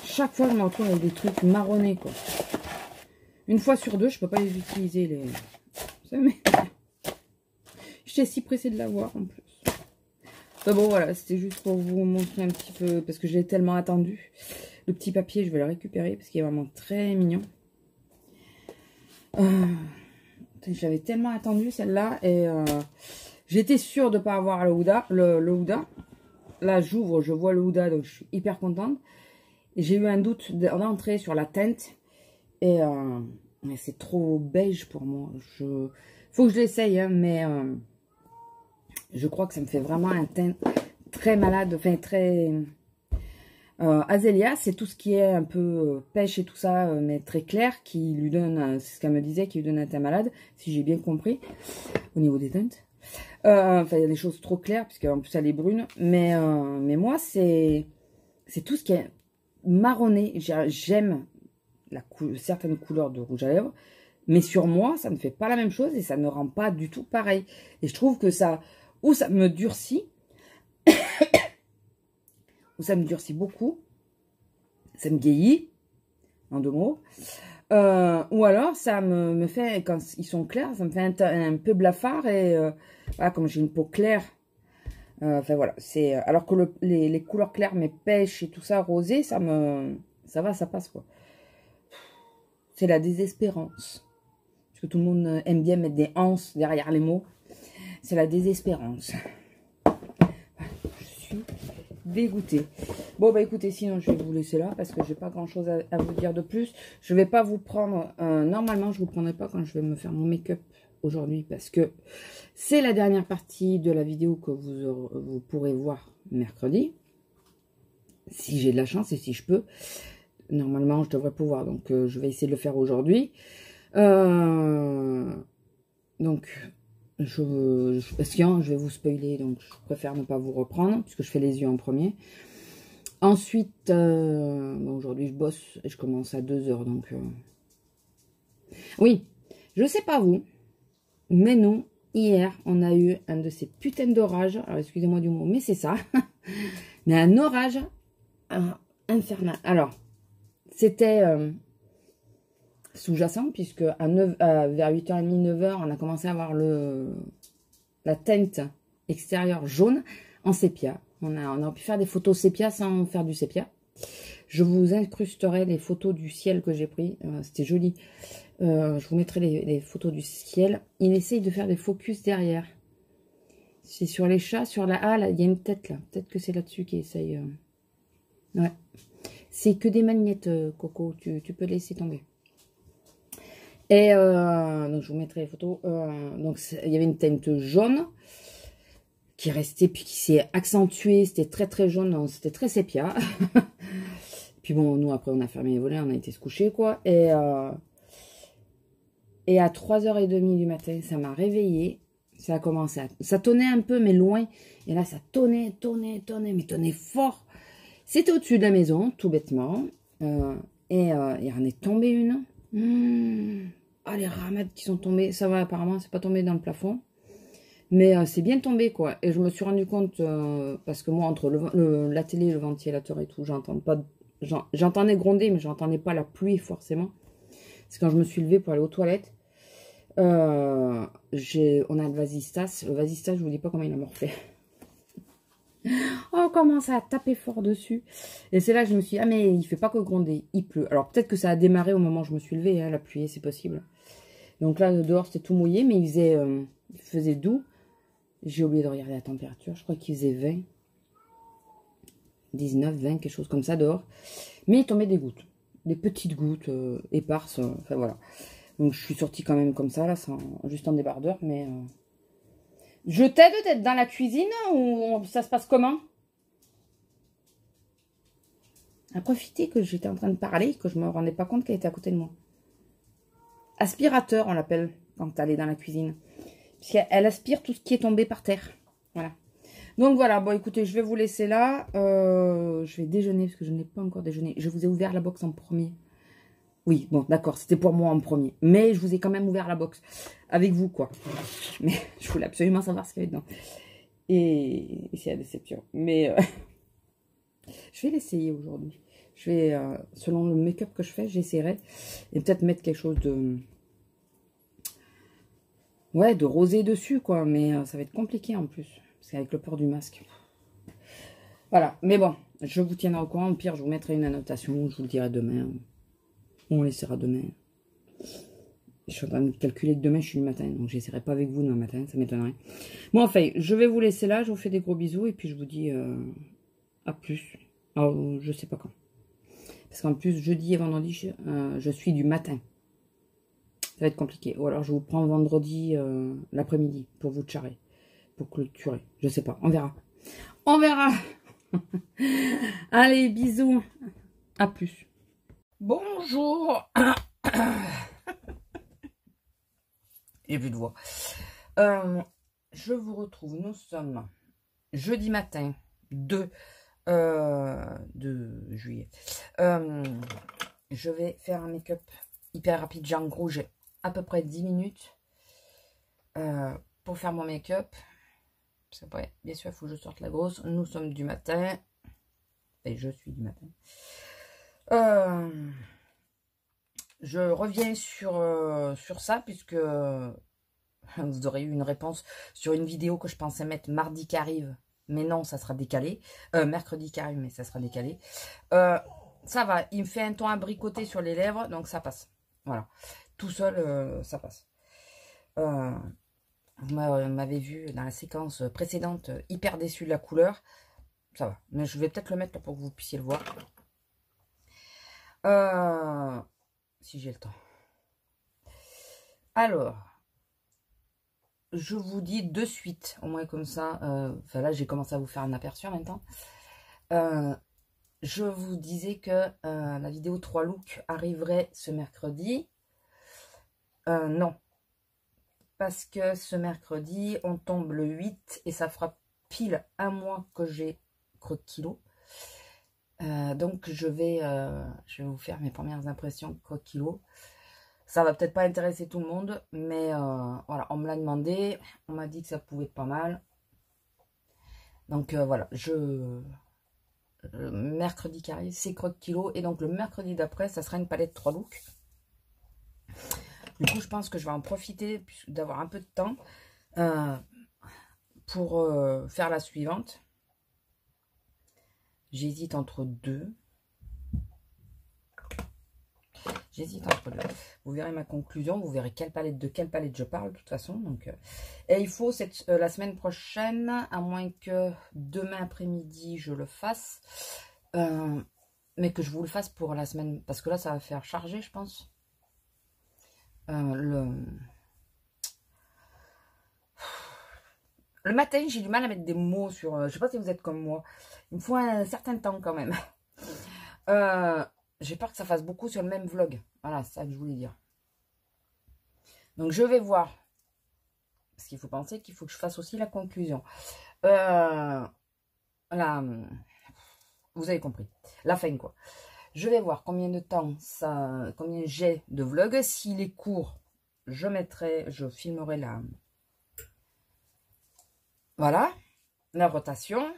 Chaque fois, je me retrouve avec des trucs marronnés, quoi. Une fois sur deux, je peux pas les utiliser, les... Vous savez, j'étais si pressée de l'avoir, en plus. Enfin, bon, voilà, c'était juste pour vous montrer un petit peu, parce que j'ai tellement attendu. Le petit papier, je vais le récupérer, parce qu'il est vraiment très mignon. J'avais tellement attendu, celle-là, et... j'étais sûre de ne pas avoir le Huda. Là, j'ouvre, je vois le Huda, donc je suis hyper contente. Et j'ai eu un doute d'entrée sur la teinte. Et c'est trop beige pour moi. Faut que je l'essaye, hein, mais je crois que ça me fait vraiment un teint très malade. Enfin, très... Azélia, c'est tout ce qui est un peu pêche et tout ça, mais très clair, qui lui donne, c'est ce qu'elle me disait, qui lui donne un teint malade, si j'ai bien compris, au niveau des teintes. Enfin, il y a des choses trop claires, puisqu'en plus elle est brune. Mais moi, c'est tout ce qui est marronné. J'aime certaines couleurs de rouge à lèvres. Mais sur moi, ça ne fait pas la même chose et ça ne rend pas du tout pareil. Et je trouve que ça... Ou ça me durcit. ou ça me durcit beaucoup. Ça me vieillit. En 2 mots. Ou alors, ça me fait, quand ils sont clairs, ça me fait un peu blafard. Et voilà, comme j'ai une peau claire. Enfin voilà, c'est alors que les couleurs claires, mais pêche et tout ça, rosé, ça va, ça passe quoi. C'est la désespérance. Parce que tout le monde aime bien mettre des anses derrière les mots. C'est la désespérance. Je suis dégoûtée. Bon, bah écoutez, sinon je vais vous laisser là parce que j'ai pas grand chose à vous dire de plus. Je vais pas vous prendre... normalement, je vous prendrai pas quand je vais me faire mon make-up aujourd'hui parce que c'est la dernière partie de la vidéo que vous pourrez voir mercredi. Si j'ai de la chance et si je peux. Normalement, je devrais pouvoir. Donc, je vais essayer de le faire aujourd'hui. Donc... parce que je vais vous spoiler, donc je préfère ne pas vous reprendre, puisque je fais les yeux en premier. Ensuite, bon, aujourd'hui je bosse et je commence à 2 h, donc... Oui, je sais pas vous, mais nous, hier, on a eu un de ces putains d'orages, alors excusez-moi du mot, mais c'est ça, mais un orage infernal. Alors, c'était... sous-jacent, puisque vers 8h30, 9h, on a commencé à avoir la teinte extérieure jaune en sépia. On a pu faire des photos sépia sans faire du sépia. Je vous incrusterai les photos du ciel que j'ai pris. C'était joli. Je vous mettrai les photos du ciel. Il essaye de faire des focus derrière. C'est sur les chats, sur la... Ah, là, il y a une tête là. Peut-être que c'est là-dessus qu'il essaye. Ouais. C'est que des magnettes, Coco. Tu peux laisser tomber. Et donc je vous mettrai les photos. Donc il y avait une teinte jaune qui restait, puis qui s'est accentuée. C'était très très jaune, c'était très sépia. Puis bon, nous après on a fermé les volets, on a été se coucher quoi. Et à 3h30 du matin, ça m'a réveillée. Ça a commencé à... Ça tonnait un peu, mais loin. Et là, ça tonnait, mais tonnait fort. C'était au-dessus de la maison, tout bêtement. Il en est tombé une. Ah, les ramades qui sont tombées. Ça va, apparemment, c'est pas tombé dans le plafond. Mais c'est bien tombé, quoi. Et je me suis rendu compte, parce que moi, entre la télé, le ventilateur et tout, j'entendais gronder, mais j'entendais pas la pluie, forcément. C'est quand je me suis levée pour aller aux toilettes. On a le vasistas. Le vasistas, je vous dis pas comment il a morflé. On commence à taper fort dessus. Et c'est là que je me suis dit, ah mais il fait pas que gronder, il pleut. Alors peut-être que ça a démarré au moment où je me suis levée, hein, la pluie, c'est possible. Donc là, dehors, c'était tout mouillé, mais il faisait doux. J'ai oublié de regarder la température. Je crois qu'il faisait 20. 19, 20, quelque chose comme ça dehors. Mais il tombait des gouttes. Des petites gouttes éparses. Enfin voilà. Donc je suis sortie quand même comme ça, là, juste en débardeur. Mais je t'aide d'être dans la cuisine ou ça se passe comment? À profiter que j'étais en train de parler, que je me rendais pas compte qu'elle était à côté de moi. Aspirateur, on l'appelle quand elle est dans la cuisine. Puisqu'elle aspire tout ce qui est tombé par terre. Voilà. Donc voilà, bon écoutez, je vais vous laisser là. Je vais déjeuner parce que je n'ai pas encore déjeuné. Je vous ai ouvert la box en premier. Oui, bon, d'accord, c'était pour moi en premier. Mais je vous ai quand même ouvert la box. Avec vous, quoi. Mais je voulais absolument savoir ce qu'il y avait dedans. Et c'est la déception. Mais je vais l'essayer aujourd'hui. Je vais, selon le make-up que je fais, j'essaierai. Et peut-être mettre quelque chose de... Ouais, de rosé dessus, quoi. Mais ça va être compliqué en plus. Parce qu'avec le port du masque... Voilà, mais bon, je vous tiendrai au courant. Au pire, je vous mettrai une annotation. Je vous le dirai demain. On laissera demain. Je suis en train de calculer que demain, je suis le matin. Donc, j'essaierai pas avec vous demain matin. Ça m'étonnerait. Bon, enfin, je vais vous laisser là. Je vous fais des gros bisous. Et puis, je vous dis à plus. Alors, je sais pas quand. Parce qu'en plus, jeudi et vendredi, je suis du matin. Ça va être compliqué. Ou alors, je vous prends vendredi l'après-midi pour vous charrer. Pour clôturer. Je sais pas. On verra. On verra. Allez, bisous. À plus. Bonjour. Il n'y a plus de voix. Je vous retrouve. Nous sommes jeudi matin 2 juillet. Je vais faire un make-up hyper rapide. J'ai en gros, j'ai à peu près 10 minutes pour faire mon make-up. Bien sûr, il faut que je sorte la grosse. Nous sommes du matin. Et je suis du matin. Je reviens sur ça, puisque vous aurez eu une réponse sur une vidéo que je pensais mettre mardi qui arrive. Mais non, ça sera décalé. Mercredi qui arrive, mais ça sera décalé. Ça va, il me fait un ton abricoté sur les lèvres, donc ça passe. Voilà. Tout seul, ça passe. Vous m'avez vu dans la séquence précédente, hyper déçu de la couleur. Ça va. Mais je vais peut-être le mettre là pour que vous puissiez le voir. Si j'ai le temps. Alors, je vous dis de suite, au moins comme ça. Enfin là, j'ai commencé à vous faire un aperçu en même temps. Je vous disais que la vidéo 3 looks arriverait ce mercredi. Non. Parce que ce mercredi, on tombe le 8 et ça fera pile un mois que j'ai croque-kilo. Donc je vais vous faire mes premières impressions croque-kilo. Ça va peut-être pas intéresser tout le monde, mais voilà, on me l'a demandé. On m'a dit que ça pouvait être pas mal. Donc voilà, mercredi qui arrive, c'est croque-kilo. Et donc le mercredi d'après, ça sera une palette 3 looks. Du coup, je pense que je vais en profiter d'avoir un peu de temps pour faire la suivante. J'hésite entre deux. Vous verrez ma conclusion. Vous verrez de quelle palette je parle, de toute façon. Donc, et il faut la semaine prochaine, à moins que demain après-midi, je le fasse. Mais que je vous le fasse pour la semaine. Parce que là, ça va faire charger, je pense. Le matin, j'ai du mal à mettre des mots sur... je sais pas si vous êtes comme moi. Il me faut un certain temps quand même. J'ai peur que ça fasse beaucoup sur le même vlog. Voilà, c'est ça que je voulais dire. Donc, je vais voir. Parce qu'il faut penser qu'il faut que je fasse aussi la conclusion. Voilà. Vous avez compris. La fin, quoi. Je vais voir combien de temps combien j'ai de vlog. S'il est court, je filmerai la... Voilà. La rotation.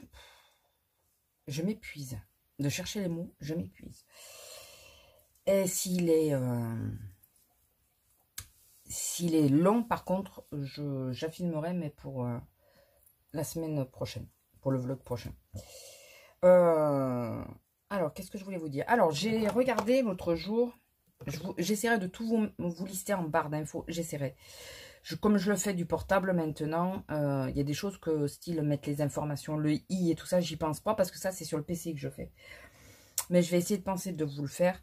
Je m'épuise. De chercher les mots, je m'épuise. Et s'il est S'il est long, par contre, j'affilmerai, mais pour la semaine prochaine, pour le vlog prochain. Alors, qu'est-ce que je voulais vous dire? Alors, j'ai regardé l'autre jour, j'essaierai de tout vous lister en barre d'infos, j'essaierai. Comme je le fais du portable maintenant, il y a des choses que, style, mettre les informations, le i et tout ça, j'y pense pas, parce que ça, c'est sur le PC que je fais. Mais je vais essayer de penser de vous le faire.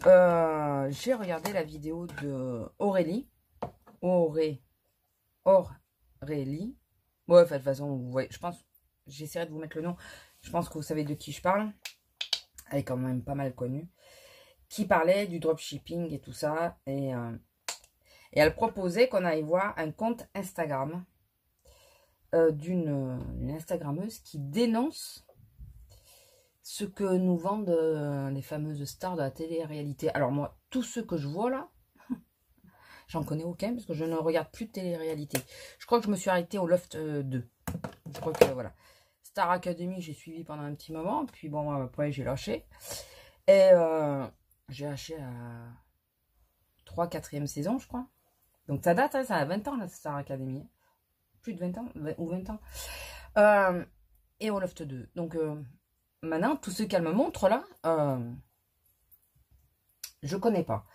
J'ai regardé la vidéo de Aurélie. Aurélie. Ouais, enfin, de toute façon, vous voyez, je pense, j'essaierai de vous mettre le nom. Je pense que vous savez de qui je parle. Elle est quand même pas mal connue. Qui parlait du dropshipping et tout ça. Et elle proposait qu'on aille voir un compte Instagram d'une Instagrammeuse qui dénonce ce que nous vendent les fameuses stars de la télé-réalité. Alors moi, tous ceux que je vois là, j'en connais aucun parce que je ne regarde plus de télé-réalité. Je crois que je me suis arrêtée au Loft 2. Je crois que voilà. Star Academy, j'ai suivi pendant un petit moment. Puis bon, après j'ai lâché. Et j'ai lâché à 3/4e saison, je crois. Donc ça date, hein, ça a 20 ans la Star Academy. Plus de 20 ans, ou 20 ans. Et au Loft 2. Donc maintenant, tout ce qu'elle me montre là, je connais pas.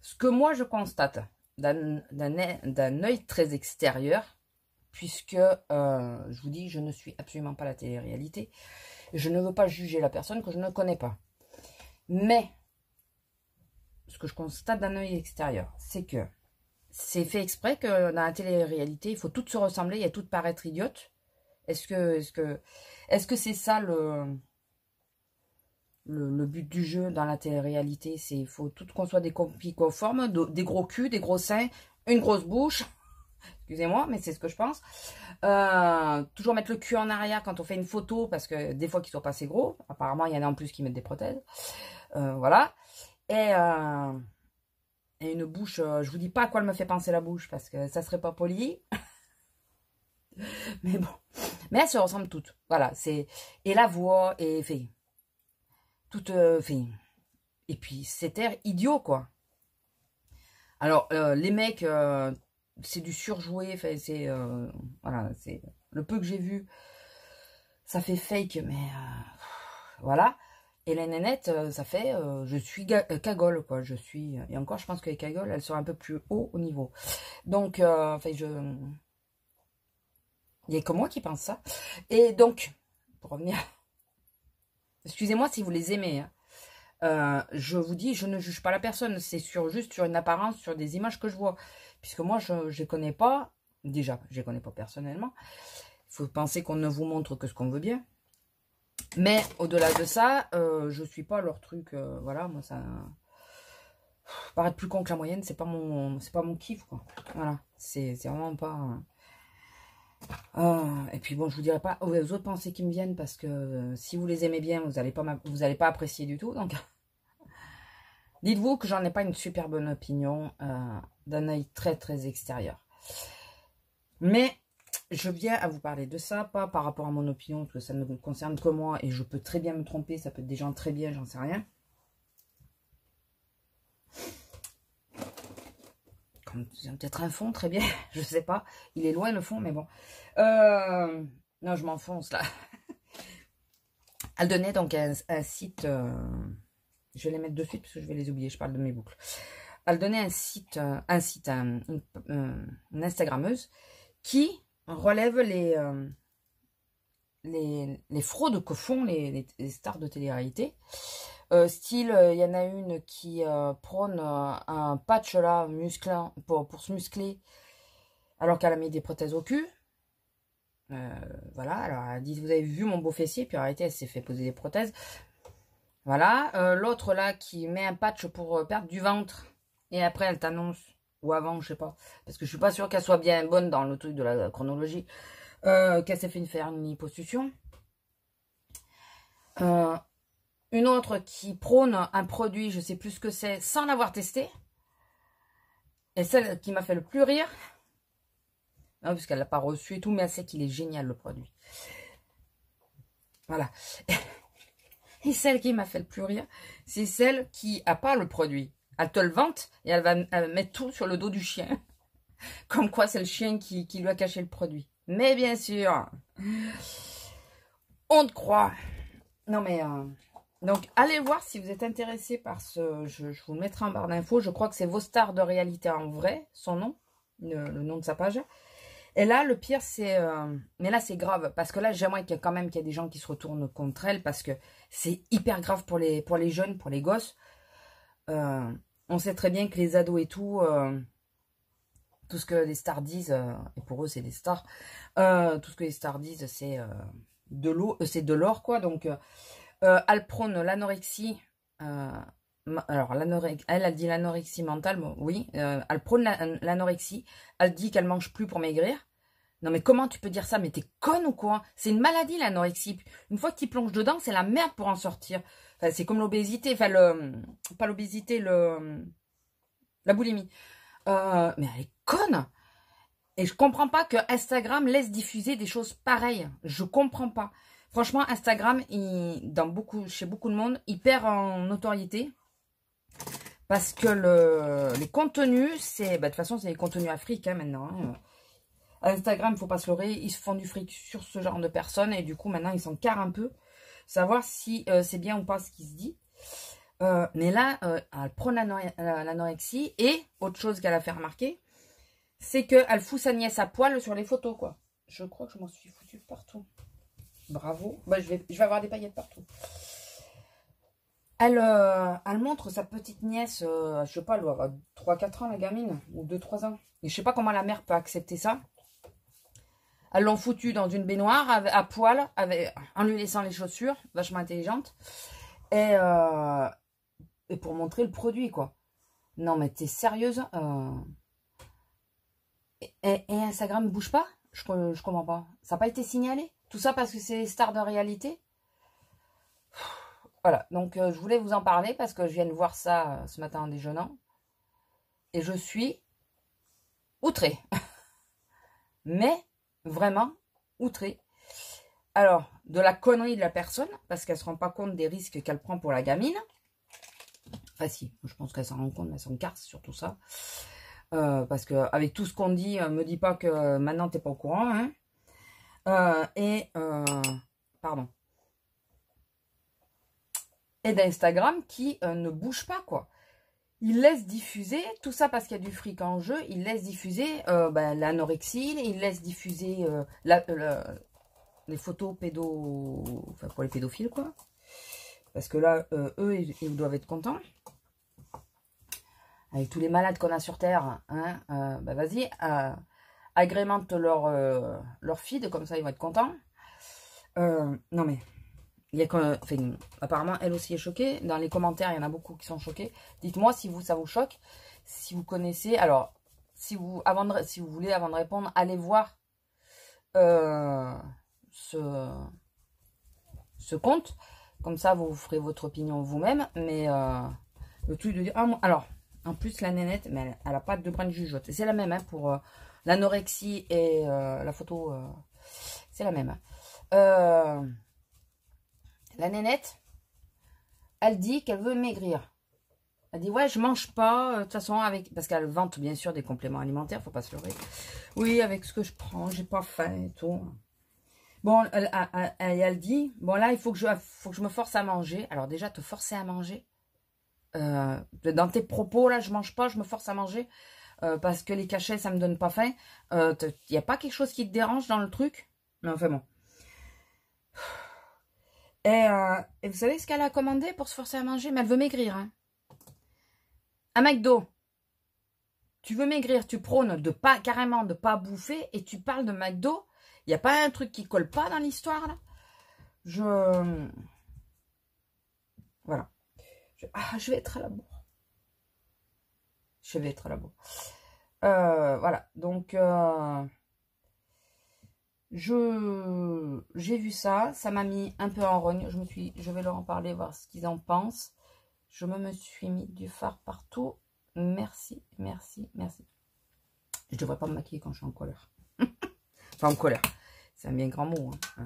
Ce que moi je constate d'un œil très extérieur, puisque je vous dis, je ne suis absolument pas la télé-réalité. Je ne veux pas juger la personne que je ne connais pas. Mais ce que je constate d'un œil extérieur, c'est que c'est fait exprès que dans la télé-réalité, il faut toutes se ressembler et toutes paraître idiotes. Est-ce que c'est ça le but du jeu dans la télé-réalité? C'est il faut toutes qu'on soit des copies conformes, des gros culs, des gros seins, une grosse bouche. Excusez-moi, mais c'est ce que je pense. Toujours mettre le cul en arrière quand on fait une photo, parce que des fois qu'ils sont pas assez gros. Apparemment, il y en a en plus qui mettent des prothèses. Voilà. Et une bouche, je vous dis pas à quoi elle me fait penser la bouche, parce que ça serait pas poli. Mais bon. Mais elles se ressemblent toutes. Voilà. Et la voix, et fait. Toute fait. Et puis, c'est air idiot, quoi. Alors, les mecs, c'est du surjoué. C'est voilà, c'est le peu que j'ai vu. Ça fait fake, mais voilà. Et les nénettes, ça fait, je suis cagole, quoi. Je suis, et encore, je pense que les cagoles, elles sont un peu plus haut au niveau. Donc, enfin, il n'y a que moi qui pense ça. Et donc, pour revenir, excusez-moi si vous les aimez, hein. Je vous dis, je ne juge pas la personne. C'est juste sur une apparence, sur des images que je vois. Puisque moi, je ne connais pas. Déjà, je ne connais pas personnellement. Il faut penser qu'on ne vous montre que ce qu'on veut bien. Mais au-delà de ça, je suis pas leur truc. Voilà, moi, ça... paraître plus con que la moyenne, c'est pas mon kiff, quoi. Voilà, c'est vraiment pas... et puis bon, je vous dirai pas aux autres pensées qui me viennent, parce que si vous les aimez bien, vous allez pas apprécier du tout. Donc, dites-vous que j'en ai pas une super bonne opinion d'un œil très très extérieur. Mais je viens à vous parler de ça, pas par rapport à mon opinion, parce que ça ne me concerne que moi, et je peux très bien me tromper, ça peut être des gens très bien, j'en sais rien. Peut-être un fond, très bien, je sais pas. Il est loin le fond, mais bon. Non, je m'enfonce là. Elle donnait donc un site, je vais les mettre de suite parce que je vais les oublier, je parle de mes boucles. Elle donnait une Instagrammeuse qui relève les fraudes que font les stars de télé-réalité. Style, il y en a une qui prône un patch là, musclant, pour se muscler, alors qu'elle a mis des prothèses au cul. Voilà, alors elle dit, vous avez vu mon beau fessier, puis en réalité elle s'est fait poser des prothèses. Voilà, l'autre là qui met un patch pour perdre du ventre, et après elle t'annonce, ou avant, je sais pas, parce que je suis pas sûre qu'elle soit bien bonne dans le truc de la chronologie, qu'elle s'est fait faire une liposuction. Une autre qui prône un produit, je sais plus ce que c'est, sans l'avoir testé. Et celle qui m'a fait le plus rire, non, parce qu'elle l'a pas reçu et tout, mais elle sait qu'il est génial le produit. Voilà. Et celle qui m'a fait le plus rire, c'est celle qui a pas le produit. Elle te le vante et elle va mettre tout sur le dos du chien. Comme quoi, c'est le chien qui lui a caché le produit. Mais bien sûr, on te croit. Non, mais... donc, allez voir si vous êtes intéressé par ce... Je vous le mettrai en barre d'infos. Je crois que c'est Vos stars de réalité en vrai, son nom, le nom de sa page. Et là, le pire, c'est... mais là, c'est grave. Parce que là, j'aimerais qu'il y ait des gens qui se retournent contre elle. Parce que c'est hyper grave pour les jeunes, pour les gosses. On sait très bien que les ados et tout ce que les stars disent, et pour eux, c'est des stars. Tout ce que les stars disent, c'est de l'eau, c'est de l'or, quoi. Donc, elle prône l'anorexie. Alors, elle dit l'anorexie mentale, bon, oui. Elle prône l'anorexie. Elle dit qu'elle mange plus pour maigrir. Non, mais comment tu peux dire ça? Mais t'es conne ou quoi? C'est une maladie, l'anorexie. Une fois que tu plonges dedans, c'est la merde pour en sortir. Enfin, c'est comme l'obésité. Enfin, pas l'obésité, la boulimie. Mais elle est conne. Et je comprends pas que Instagram laisse diffuser des choses pareilles. Je comprends pas. Franchement, Instagram, chez beaucoup de monde, il perd en notoriété. Parce que les contenus, de toute façon, c'est les contenus africains maintenant. Hein. Instagram, il ne faut pas se leurrer, ils se font du fric sur ce genre de personnes. Et du coup, maintenant, ils s'en carrent un peu. Savoir si c'est bien ou pas ce qui se dit. Mais là, elle prône l'anorexie. Et, autre chose qu'elle a fait remarquer, c'est qu'elle fout sa nièce à poil sur les photos, quoi. Je crois que je m'en suis foutu partout. Bravo. Bah, je vais avoir des paillettes partout. Elle montre sa petite nièce, je sais pas, elle doit avoir 3-4 ans, la gamine, ou 2-3 ans. Et je sais pas comment la mère peut accepter ça. Elles l'ont foutue dans une baignoire à poil, en lui laissant les chaussures, vachement intelligente. Et pour montrer le produit, quoi. Non, mais t'es sérieuse? Et Instagram ne bouge pas? Je comprends pas. Ça n'a pas été signalé? Tout ça parce que c'est les stars de réalité? Voilà, donc je voulais vous en parler parce que je viens de voir ça ce matin en déjeunant. Et je suis outrée. Mais vraiment outrée. Alors, de la connerie de la personne, parce qu'elle ne se rend pas compte des risques qu'elle prend pour la gamine. Enfin si, je pense qu'elle s'en rend compte, mais elle s'en carte sur tout ça. Parce que avec tout ce qu'on dit, me dis pas que maintenant t'es pas au courant. Hein. Pardon. Et d'Instagram qui ne bouge pas, quoi. Il laisse diffuser, tout ça parce qu'il y a du fric en jeu, il laisse diffuser l'anorexie, il laisse diffuser les photos enfin pour les pédophiles, quoi. Parce que là, eux, ils doivent être contents. Avec tous les malades qu'on a sur Terre, hein, vas-y, agrémente leur feed, comme ça ils vont être contents. Non mais, apparemment elle aussi est choquée. Dans les commentaires, il y en a beaucoup qui sont choqués. Dites-moi si ça vous choque, si vous connaissez. Alors, si vous voulez, avant de répondre, allez voir ce compte. Comme ça, vous ferez votre opinion vous-même. Mais le truc de dire... alors, en plus, la nénette, mais elle n'a pas de brin de jugeote. C'est la même hein, pour l'anorexie et la photo. C'est la même. La nénette, elle dit qu'elle veut maigrir. Elle dit, ouais, je mange pas, de toute façon, parce qu'elle vante bien sûr des compléments alimentaires, faut pas se leurrer. Oui, avec ce que je prends, j'ai pas faim et tout. Bon, elle dit, bon là, il faut que je me force à manger. Alors déjà, te forcer à manger, dans tes propos, là, je mange pas, je me force à manger, parce que les cachets, ça me donne pas faim. Il n'y a pas quelque chose qui te dérange dans le truc? Mais enfin bon. Et vous savez ce qu'elle a commandé pour se forcer à manger? Mais elle veut maigrir, hein. Un McDo. Tu veux maigrir, tu prônes carrément de pas bouffer et tu parles de McDo. Il n'y a pas un truc qui colle pas dans l'histoire, là? Voilà. Je vais être à la bourre. Je vais être à la bourre. Voilà. Donc, j'ai vu ça. Ça m'a mis un peu en rogne. Je vais leur en parler, voir ce qu'ils en pensent. Je me suis mis du fard partout. Merci, merci, merci. Je devrais pas me maquiller quand je suis en colère. Enfin, en colère. C'est un bien grand mot. Hein.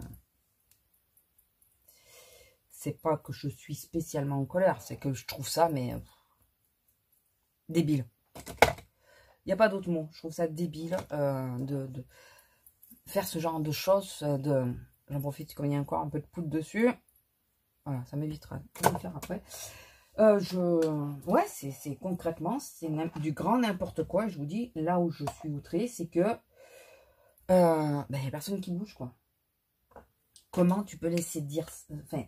C'est pas que je suis spécialement en colère. C'est que je trouve ça, mais... débile. Il n'y a pas d'autre mot. Je trouve ça débile de faire ce genre de choses. J'en profite comme il y a encore un peu de poudre dessus. Voilà, ça m'évitera de le faire après. Ouais, c'est concrètement, c'est du grand n'importe quoi. Je vous dis, là où je suis outrée, c'est que ben, y a personne qui bouge, quoi. Comment tu peux laisser dire... Enfin,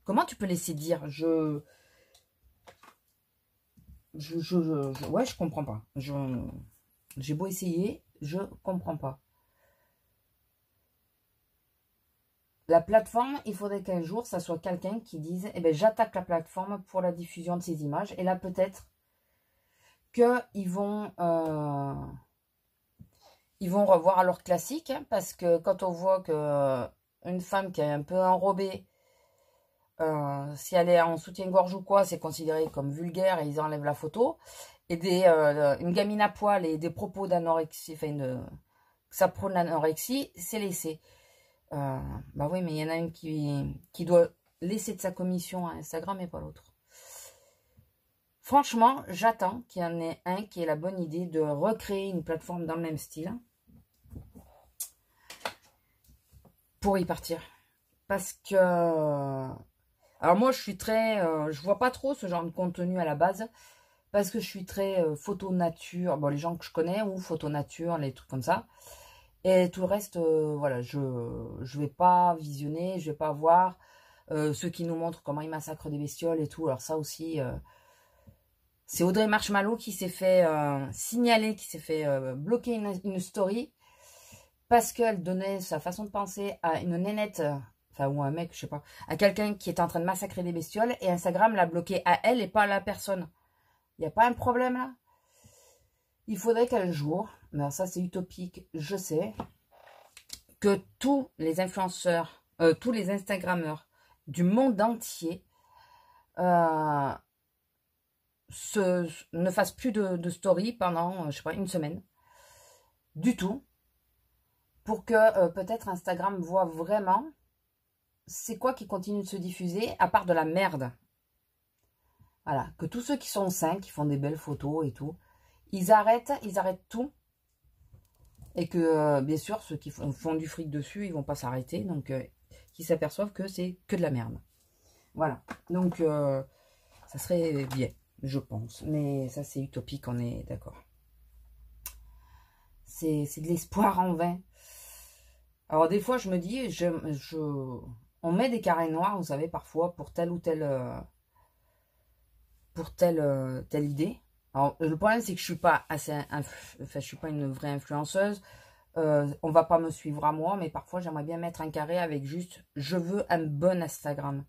comment tu peux laisser dire ouais, je comprends pas. J'ai beau essayer, je comprends pas. La plateforme, il faudrait qu'un jour, ça soit quelqu'un qui dise, eh ben, j'attaque la plateforme pour la diffusion de ces images. Et là, peut-être qu'ils vont revoir leur classique. Hein, parce que quand on voit que une femme qui est un peu enrobée, si elle est en soutien-gorge ou quoi, c'est considéré comme vulgaire et ils enlèvent la photo. Et une gamine à poil et des propos d'anorexie, enfin, ça prône l'anorexie, c'est laissé. Bah oui, mais il y en a une qui doit laisser de sa commission à Instagram et pas l'autre. Franchement, j'attends qu'il y en ait un qui ait la bonne idée de recréer une plateforme dans le même style pour y partir. Parce que... alors moi, je suis très... je vois pas trop ce genre de contenu à la base. Parce que je suis très photo nature. Bon, les gens que je connais, ou photo nature, les trucs comme ça. Et tout le reste, voilà, je vais pas visionner, je vais pas voir ceux qui nous montrent comment ils massacrent des bestioles et tout. Alors ça aussi, c'est Audrey Marshmallow qui s'est fait signaler, qui s'est fait bloquer une story parce qu'elle donnait sa façon de penser à une nénette, enfin ou un mec, je sais pas, à quelqu'un qui était en train de massacrer des bestioles et Instagram l'a bloqué à elle et pas à la personne. Il n'y a pas un problème là? Il faudrait qu'un jour, mais ça c'est utopique, je sais, que tous les influenceurs, tous les Instagrammeurs du monde entier ne fassent plus de story pendant, je sais pas, une semaine. Du tout. Pour que peut-être Instagram voit vraiment c'est quoi qui continue de se diffuser à part de la merde. Voilà. Que tous ceux qui sont sains, qui font des belles photos et tout, ils arrêtent tout. Et que, bien sûr, ceux qui font du fric dessus, ils vont pas s'arrêter. Donc, qui s'aperçoivent que c'est que de la merde. Voilà. Donc, ça serait bien, je pense. Mais ça, c'est utopique, on est d'accord. C'est de l'espoir en vain. Alors, des fois, je me dis, on met des carrés noirs, vous savez, parfois, pour telle ou telle... telle idée. Alors, le problème, c'est que je suis pas je suis pas une vraie influenceuse. On va pas me suivre à moi, mais parfois, j'aimerais bien mettre un carré avec juste, je veux un bon Instagram.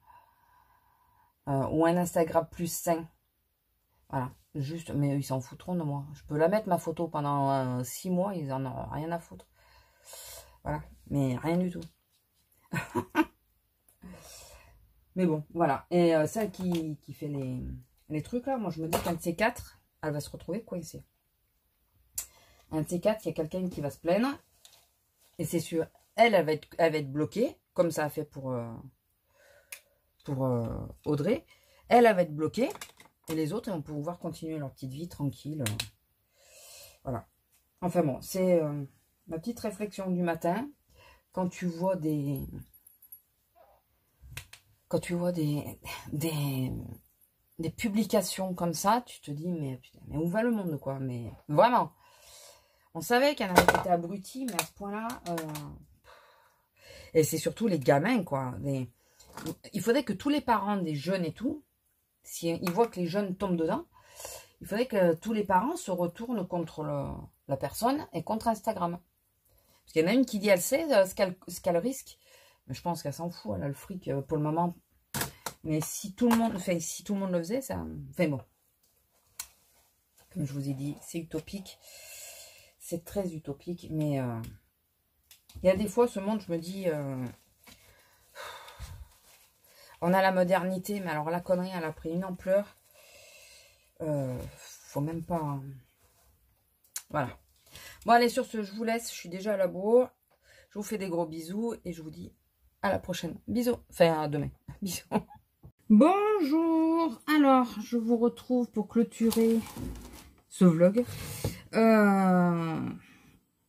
Ou un Instagram plus sain. Voilà, juste, mais ils s'en foutront de moi. Je peux la mettre, ma photo, pendant 6 mois, ils en ont rien à foutre. Voilà, mais rien du tout. Mais bon, voilà. Et celle qui fait les trucs, là, moi, je me dis qu'un de ces quatre, elle va se retrouver coincée. Un de ces quatre, il y a quelqu'un qui va se plaindre. Et c'est sûr, elle va être bloquée, comme ça a fait pour Audrey. Elle va être bloquée. Et les autres, ils vont pouvoir continuer leur petite vie tranquille. Voilà. Enfin bon, c'est ma petite réflexion du matin. Quand tu vois des publications comme ça, tu te dis, mais putain, mais où va le monde, quoi? Mais vraiment. On savait qu'il y en avait qui étaient abrutis, mais à ce point-là... Et c'est surtout les gamins, quoi. Il faudrait que tous les parents des jeunes et tout, s'ils voient que les jeunes tombent dedans, il faudrait que tous les parents se retournent contre la personne et contre Instagram. Parce qu'il y en a une qui dit, elle sait ce qu'elle risque. Mais je pense qu'elle s'en fout, elle a le fric pour le moment. Mais si tout le monde le faisait, ça... Enfin bon. Comme je vous ai dit, c'est utopique. C'est très utopique, mais il y a des fois, ce monde, je me dis, on a la modernité, mais alors la connerie, elle a pris une ampleur. Faut même pas... hein. Voilà. Bon, allez, sur ce, je vous laisse. Je suis déjà à la bourre. Je vous fais des gros bisous et je vous dis à la prochaine. Bisous. Enfin, à demain. Bisous. Bonjour. Alors, je vous retrouve pour clôturer ce vlog.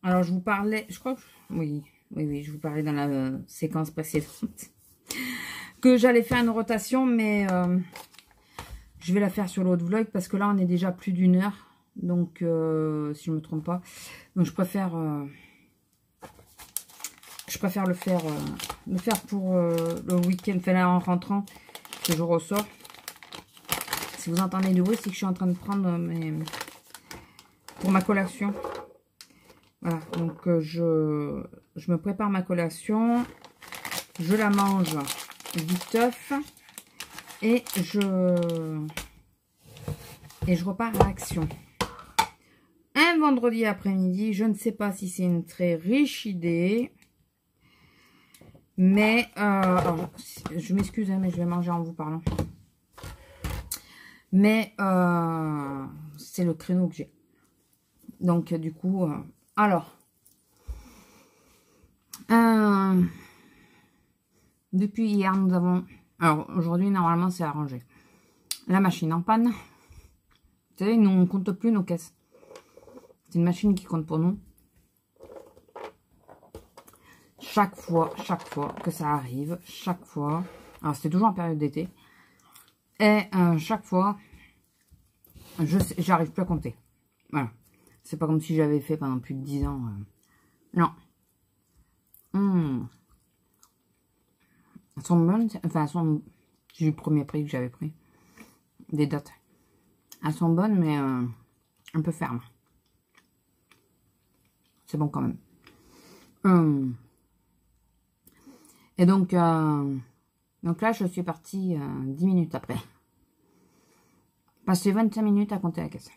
Alors, je vous parlais, je crois que... Oui, je vous parlais dans la séquence précédente que j'allais faire une rotation, mais je vais la faire sur l'autre vlog parce que là, on est déjà plus d'une heure. Donc, si je ne me trompe pas. Donc, je préfère le faire pour le week-end, enfin là, en rentrant, que je ressors. Si vous entendez du bruit, c'est que je suis en train de prendre pour ma collation. Voilà, donc je me prépare ma collation, je la mange viteuf et je repars à l'action. Un vendredi après-midi, je ne sais pas si c'est une très riche idée, mais alors, je m'excuse, hein, mais je vais manger en vous parlant. Mais c'est le créneau que j'ai. Donc du coup, alors, depuis hier, nous avons... Alors, aujourd'hui, normalement, c'est arrangé. La machine en panne. Vous savez, nous, on ne compte plus nos caisses. C'est une machine qui compte pour nous. Chaque fois que ça arrive, chaque fois... Alors, c'était toujours en période d'été. Et chaque fois, j'arrive plus à compter. Voilà. C'est pas comme si j'avais fait pendant plus de 10 ans. Non. Elles sont bonnes. Enfin, elles sont... C'est le premier prix que j'avais pris. Des dates. Elles sont bonnes, mais un peu fermes. C'est bon quand même. Et donc là, je suis partie 10 minutes après. Passé 25 minutes à compter la caisse.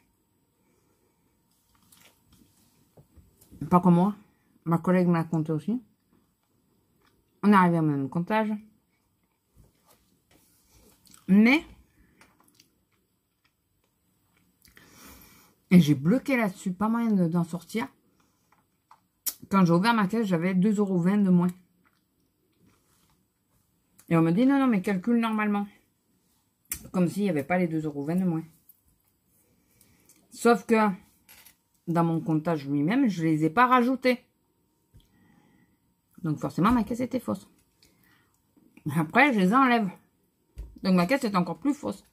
Pas comme moi. Ma collègue m'a compté aussi. On est arrivé au même comptage. Mais... Et j'ai bloqué là-dessus. Pas moyen d'en sortir. Quand j'ai ouvert ma caisse, j'avais 2,20 € de moins. Et on me dit, non, mais calcule normalement. Comme s'il n'y avait pas les 2,20 € de moins. Sauf que, dans mon comptage lui-même, je ne les ai pas rajoutés. Donc forcément, ma caisse était fausse. Après, je les enlève. Donc ma caisse est encore plus fausse.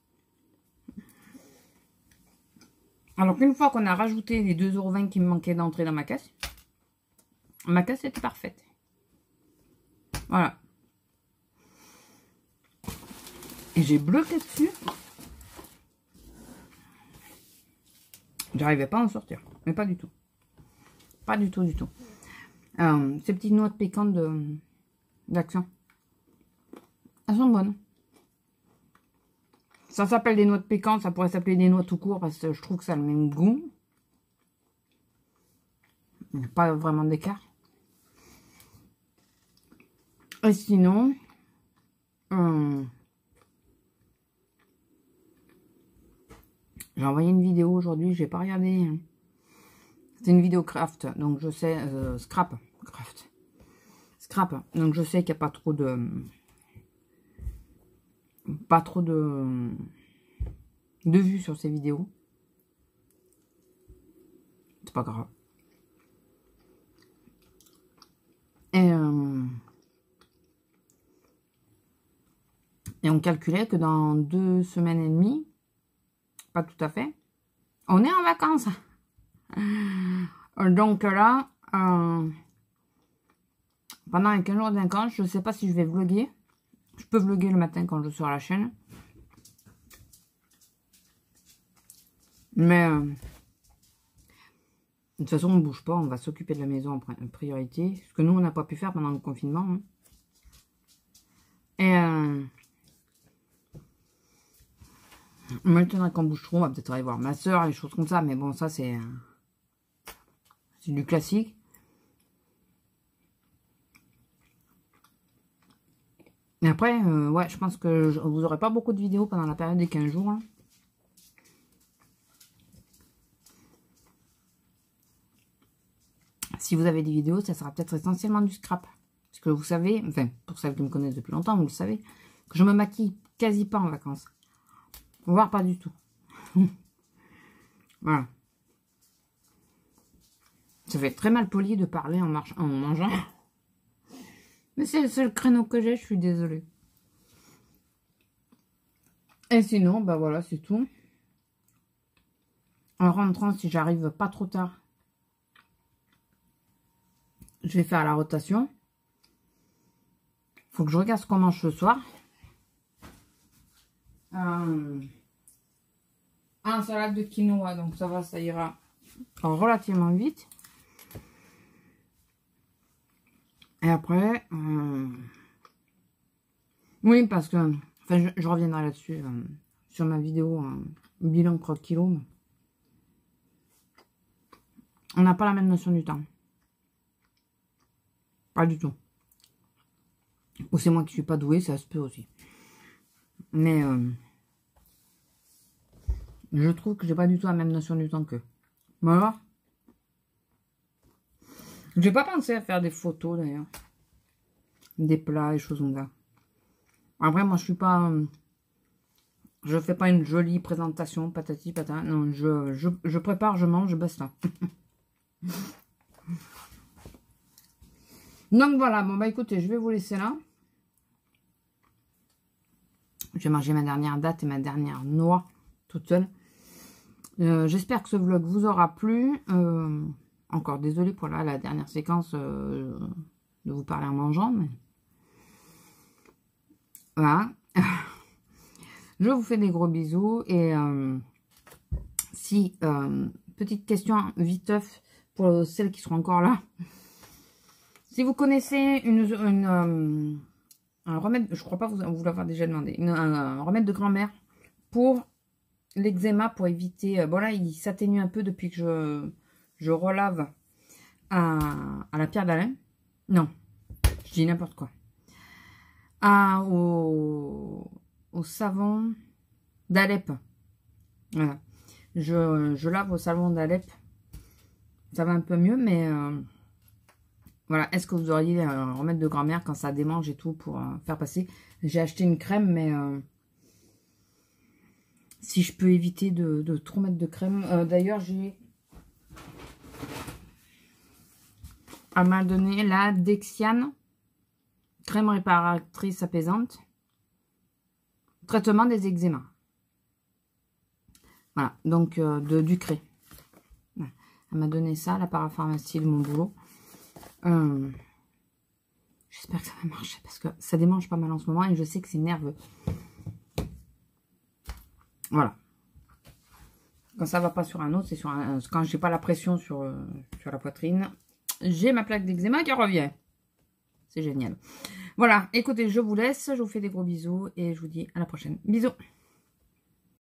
Alors qu'une fois qu'on a rajouté les 2,20 € qui me manquaient d'entrer dans ma caisse était parfaite. Voilà. Et j'ai bloqué dessus. J'arrivais pas à en sortir. Mais pas du tout. Pas du tout, du tout. Ces petites noix piquantes d'Action. Elles sont bonnes. Ça s'appelle des noix piquantes. Ça pourrait s'appeler des noix tout court parce que je trouve que ça a le même goût. Il n'y a pas vraiment d'écart. Et sinon... j'ai envoyé une vidéo aujourd'hui, j'ai pas regardé. C'est une vidéo craft, donc je sais, scrap. Donc je sais qu'il n'y a pas trop de vues sur ces vidéos. C'est pas grave. Et on calculait que dans 2 semaines et demie, pas tout à fait, on est en vacances. Donc là, pendant les 15 jours de vacances, je ne sais pas si je vais vlogger. Je peux vlogger le matin quand je sors la chaîne. Mais de toute façon, on ne bouge pas. On va s'occuper de la maison en priorité. Ce que nous, on n'a pas pu faire pendant le confinement. Hein. Et maintenant qu'on bouge trop, on va peut-être aller voir ma soeur, les choses comme ça. Mais bon, ça, c'est du classique. Et après, ouais, je pense que vous n'aurez pas beaucoup de vidéos pendant la période des 15 jours. Hein. Si vous avez des vidéos, ça sera peut-être essentiellement du scrap. Parce que vous savez, enfin, pour celles qui me connaissent depuis longtemps, vous le savez, que je me maquille quasi pas en vacances. Voire pas du tout. Voilà. Ça fait très mal poli de parler en mangeant. Mais c'est le seul créneau que j'ai, je suis désolée. Et sinon, bah voilà, c'est tout. En rentrant, si j'arrive pas trop tard, je vais faire la rotation. Faut que je regarde ce qu'on mange ce soir. Un salade de quinoa, donc ça va, ça ira relativement vite. Et après, oui, parce que, enfin, je reviendrai là-dessus, sur ma vidéo bilan croque-kilo. On n'a pas la même notion du temps. Pas du tout. Ou c'est moi qui suis pas douée, ça se peut aussi. Mais je trouve que j'ai pas du tout la même notion du temps qu'eux. Voilà. J'ai pas pensé à faire des photos d'ailleurs. Des plats et choses comme ça. Après, moi je suis pas... je fais pas une jolie présentation, patati patata. Non, je prépare, je mange, basta. Donc voilà, bon bah écoutez, je vais vous laisser là. Je vais manger ma dernière date et ma dernière noix toute seule. J'espère que ce vlog vous aura plu. Encore désolée pour la dernière séquence de vous parler en mangeant. Mais... voilà. Je vous fais des gros bisous. Et si, petite question viteuf pour celles qui seront encore là. Si vous connaissez un remède, je crois pas vous l'avoir déjà demandé, un remède de grand-mère pour l'eczéma, pour éviter... bon là, il s'atténue un peu depuis que je relave à la pierre d'Alain. Non, je dis n'importe quoi. Au savon d'Alep. Voilà. Je lave au savon d'Alep. Ça va un peu mieux, mais... voilà, est-ce que vous auriez un remède de grand-mère quand ça démange et tout pour faire passer? J'ai acheté une crème, mais si je peux éviter de trop mettre de crème. D'ailleurs, elle m'a donné la Dexiane, crème réparatrice apaisante, traitement des eczémas. Voilà, donc du Cré. Voilà. Elle m'a donné ça à la parapharmacie de mon boulot. J'espère que ça va marcher parce que ça démange pas mal en ce moment et je sais que c'est nerveux. Voilà. Quand ça va pas sur un autre, c'est sur un... quand j'ai pas la pression sur la poitrine, j'ai ma plaque d'eczéma qui revient. C'est génial. Voilà, écoutez, je vous laisse, je vous fais des gros bisous et je vous dis à la prochaine. Bisous.